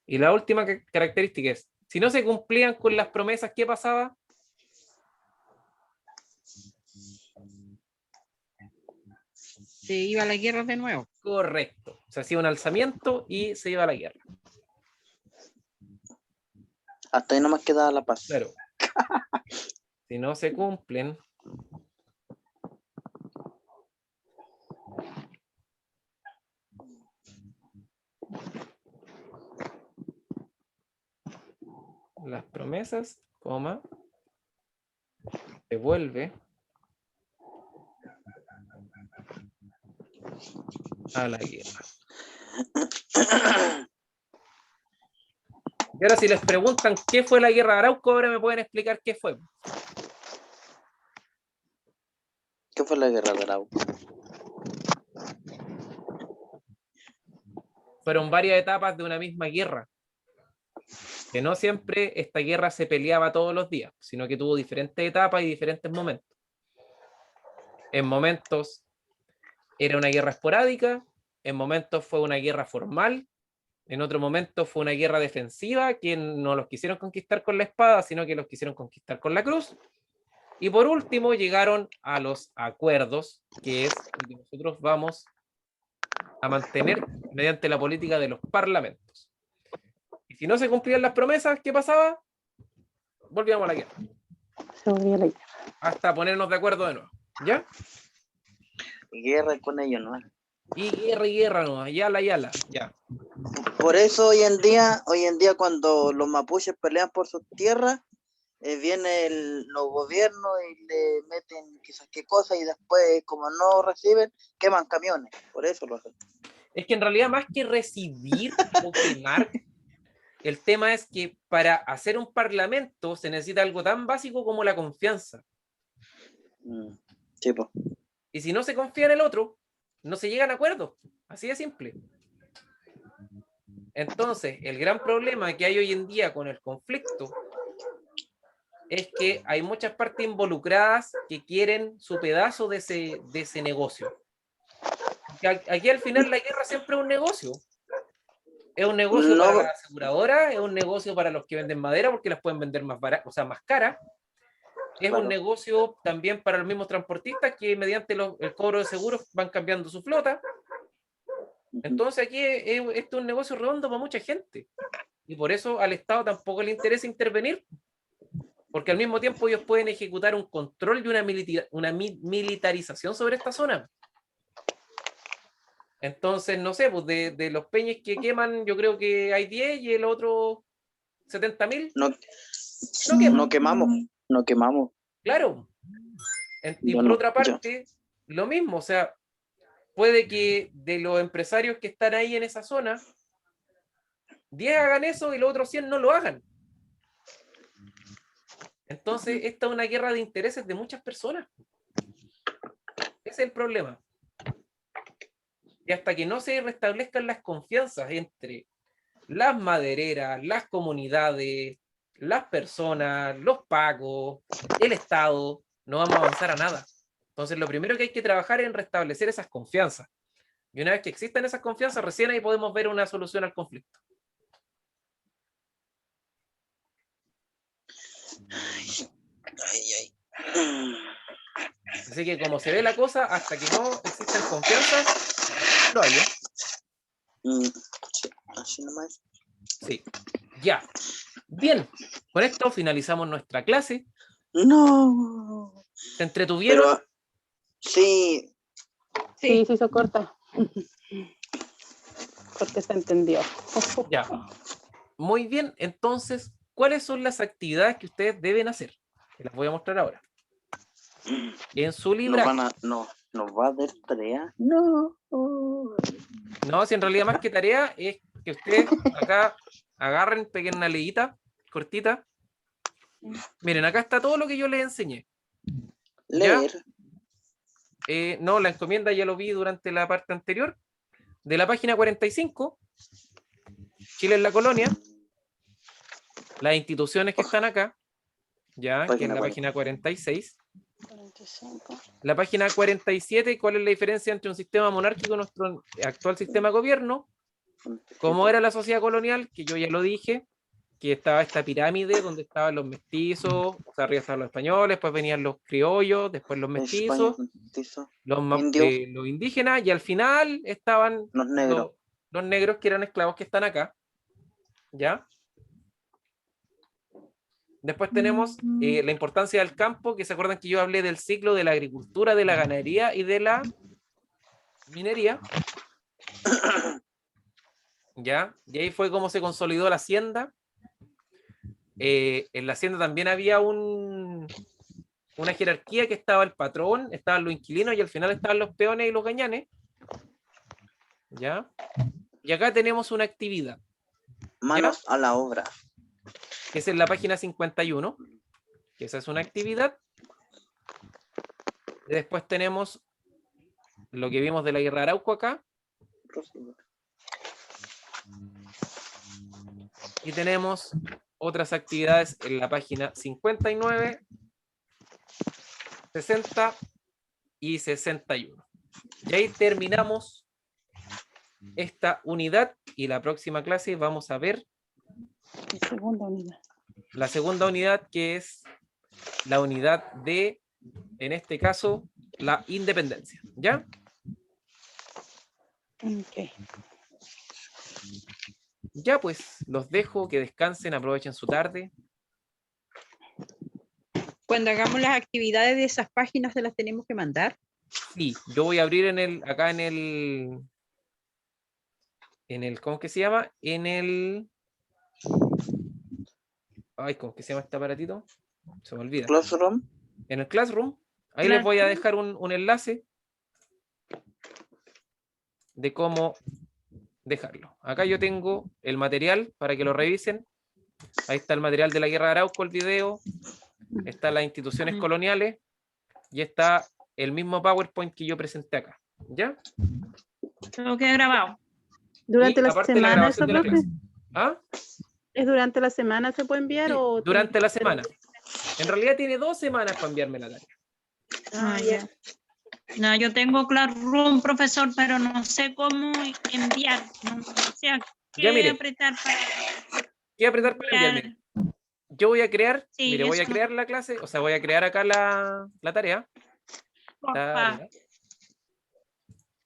Y la última característica es, si no se cumplían con las promesas, ¿qué pasaba? Se iba a la guerra de nuevo. Correcto. Se hacía un alzamiento y se iba a la guerra. Hasta ahí nomás queda la paz. Claro. Si no se cumplen las promesas, coma, se vuelve a la guerra. Y ahora si les preguntan qué fue la guerra de Arauco, ahora me pueden explicar qué fue. ¿Qué fue la guerra de Arauco? Fueron varias etapas de una misma guerra. Que no siempre esta guerra se peleaba todos los días, sino que tuvo diferentes etapas y diferentes momentos. En momentos era una guerra esporádica, en momentos fue una guerra formal, en otro momento fue una guerra defensiva, que no los quisieron conquistar con la espada, sino que los quisieron conquistar con la cruz. Y por último llegaron a los acuerdos, que es lo que nosotros vamos a mantener mediante la política de los parlamentos. Y si no se cumplían las promesas, ¿qué pasaba? Volvíamos a la guerra. Se volvió la guerra. Hasta ponernos de acuerdo de nuevo. ¿Ya? Guerra con ellos, ¿no? Y guerra, no, yala, ya. Por eso hoy en día cuando los mapuches pelean por sus tierras, vienen los gobiernos y le meten quizás qué cosa y después, como no reciben, queman camiones. Por eso lo hacen. Es que en realidad más que recibir o quemar, el tema es que para hacer un parlamento se necesita algo tan básico como la confianza. Sí, pues. Y si no se confía en el otro, no se llegan a acuerdos. Así de simple. Entonces, el gran problema que hay hoy en día con el conflicto es que hay muchas partes involucradas que quieren su pedazo de ese negocio. Aquí al final la guerra siempre es un negocio. Es un negocio para la aseguradora, es un negocio para los que venden madera porque las pueden vender más baratas, o sea, más caras. Es un negocio también para los mismos transportistas que mediante el cobro de seguros van cambiando su flota. Entonces aquí esto es un negocio redondo para mucha gente. Y por eso al Estado tampoco le interesa intervenir. Porque al mismo tiempo ellos pueden ejecutar un control y una militarización sobre esta zona. Entonces, no sé, pues de los peñes que queman, yo creo que hay 10 y el otro 70.000. No quemamos. Claro. Y por otra parte, lo mismo, o sea, puede que de los empresarios que están ahí en esa zona, 10 hagan eso y los otros 100 no lo hagan. Entonces, esta es una guerra de intereses de muchas personas. Ese es el problema. Y hasta que no se restablezcan las confianzas entre las madereras, las comunidades, las personas, los pagos, el Estado, no vamos a avanzar a nada. Entonces, lo primero que hay que trabajar es en restablecer esas confianzas. Y una vez que existan esas confianzas, recién ahí podemos ver una solución al conflicto. Así que como se ve la cosa, hasta que no existan confianzas, no hay. Sí, así nomás. Sí, ya. Bien, con esto finalizamos nuestra clase. No. ¿Se entretuvieron? Pero sí, Sí, se hizo corta. Porque se entendió. Ya. Muy bien, entonces, ¿cuáles son las actividades que ustedes deben hacer? Que las voy a mostrar ahora. En su nos libraco. nos va a dar tarea. No. No, si en realidad más que tarea es que ustedes acá agarren, peguen una leíta cortita. Miren, acá está todo lo que yo les enseñé. ¿Ya? Leer. No, la encomienda ya lo vi durante la parte anterior. De la página 45, Chile en la colonia, las instituciones que están acá, ya, que es la página 46. 45. La página 47, ¿cuál es la diferencia entre un sistema monárquico y nuestro actual sistema de gobierno? ¿Cómo era la sociedad colonial? Que yo ya lo dije, que estaba esta pirámide donde estaban los mestizos, o sea, arriba estaban los españoles, después venían los criollos, después los mestizos, los indígenas, y al final estaban los negros. Los negros que eran esclavos que están acá. ¿Ya? Después tenemos la importancia del campo, que se acuerdan que yo hablé del ciclo de la agricultura, de la ganadería y de la minería. ¿Ya? Y ahí fue como se consolidó la hacienda. En la hacienda también había una jerarquía, que estaba el patrón, estaban los inquilinos y al final estaban los peones y los gañanes. ¿Ya? Y acá tenemos una actividad. Manos a la obra. Que es en la página 51, que esa es una actividad. Después tenemos lo que vimos de la guerra de Arauco acá. Y tenemos otras actividades en la página 59, 60 y 61. Y ahí terminamos esta unidad y la próxima clase vamos a ver La segunda unidad. la segunda unidad, que es la unidad de, en este caso, la independencia. ¿Ya? Okay. Ya pues, los dejo, que descansen, aprovechen su tarde. Cuando hagamos las actividades de esas páginas, ¿se las tenemos que mandar? Sí, yo voy a abrir acá en el, ¿cómo que se llama? Ay, ¿cómo que se llama este aparatito? Se me olvida. Classroom. En el Classroom, ahí les voy a dejar un enlace de cómo dejarlo. Acá yo tengo el material para que lo revisen. Ahí está el material de la guerra de Arauco, el video. Están las instituciones coloniales. Y está el mismo PowerPoint que yo presenté acá. ¿Ya? Todo queda grabado. Durante Y la aparte la semana, grabación de la profe. clase. ¿Ah? ¿Es durante la semana se puede enviar Sí, o durante la semana. En realidad tiene 2 semanas para enviarme la tarea. Ah, ya. No, yo tengo Classroom, profesor, pero no sé cómo enviar. No sé a qué Ya, mire. apretar para ¿Qué apretar para enviarme? Yo voy a crear, Sí, mire, voy a eso. crear la clase, o sea, voy a crear acá la tarea. Porfa.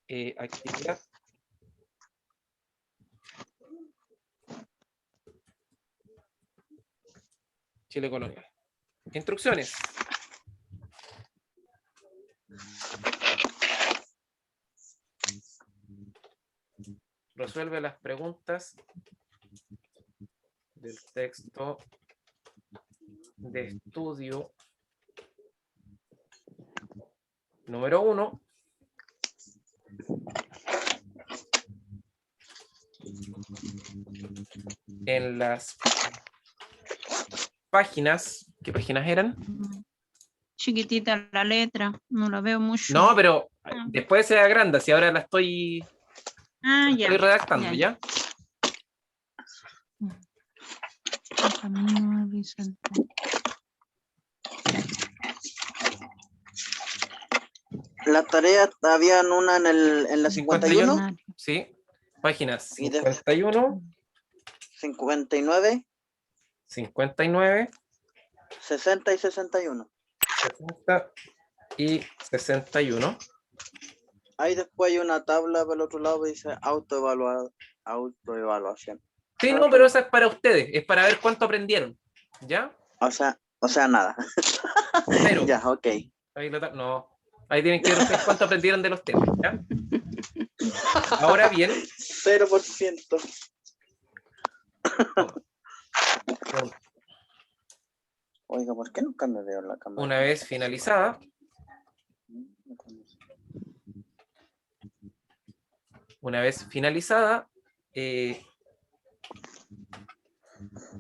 Tarea. Actividad. Chile colonial. Instrucciones. Resuelve las preguntas del texto de estudio número 1. en las páginas. ¿Qué páginas eran? Chiquitita la letra, no la veo mucho. No, pero después se agranda, si ahora la estoy, Ya. estoy redactando, ¿ya? Camino horizontal. Las tareas habían una en la 51, Sí, páginas Y de- 51, 59, 59, 60 y 61. 60 y 61. Ahí después hay una tabla por el otro lado que dice autoevaluación. Sí, no, pero esa es para ustedes, es para ver cuánto aprendieron, ¿ya? O sea, nada. Pero, Ya, ok. no, ahí tienen que ver ustedes cuánto aprendieron de los temas, ¿ya? Ahora bien, 0%. Oiga, ¿por qué nunca me veo en la cámara? una vez finalizada,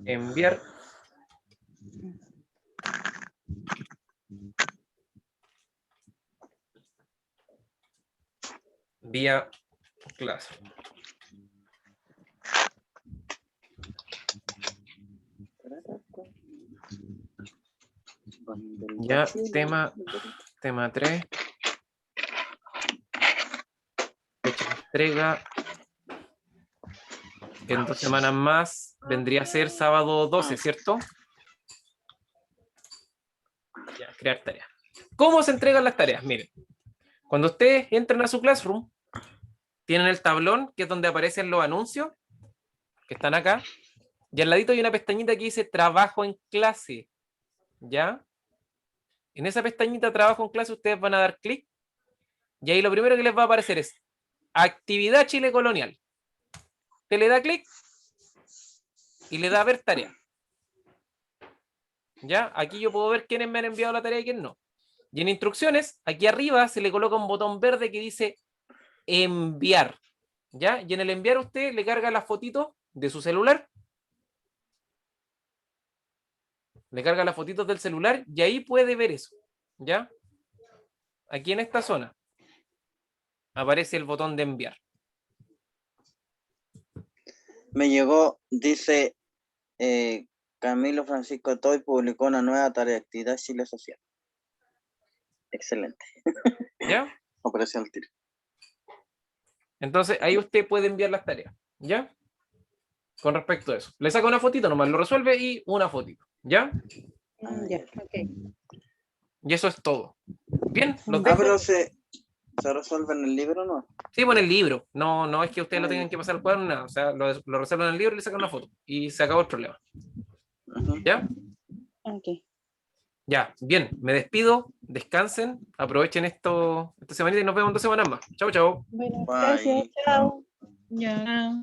enviar vía clase. Ya, tema 3. Fecha de entrega. En 2 semanas más vendría a ser sábado 12, ¿cierto? Ya, crear tareas. ¿Cómo se entregan las tareas? Miren, cuando ustedes entran a su Classroom, tienen el tablón, que es donde aparecen los anuncios, que están acá, y al ladito hay una pestañita que dice trabajo en clase, ¿ya? En esa pestañita trabajo en clase ustedes van a dar clic, y ahí lo primero que les va a aparecer es actividad Chile Colonial. Usted le da clic y le da a ver tarea. ¿Ya? Aquí yo puedo ver quiénes me han enviado la tarea y quién no. Y en instrucciones, aquí arriba se le coloca un botón verde que dice enviar. ¿Ya? Y en el enviar usted le carga las fotitos de su celular. Le carga las fotitos del celular y ahí puede ver eso. ¿Ya? Aquí en esta zona aparece el botón de enviar. Me llegó, dice Camilo Francisco Toy publicó una nueva tarea de actividad Chile Social. Excelente. ¿Ya? Operación al tiro. Entonces ahí usted puede enviar las tareas. ¿Ya? Con respecto a eso. Le saca una fotito nomás, lo resuelve y una fotito. ¿Ya? Ya, ok. Y eso es todo. Bien, los Ah, dejo. pero se resuelve en el libro, ¿no? Sí, bueno, el libro. No, no es que ustedes lo tengan que pasar al cuaderno, nada. O sea, lo resuelven en el libro y le sacan una foto. Y se acabó el problema. ¿Ya? Ok. Ya, bien. Me despido. Descansen. Aprovechen esta semanita y nos vemos en 2 semanas más. Chao, chao. Bueno, Bye. gracias. Chao. Ya.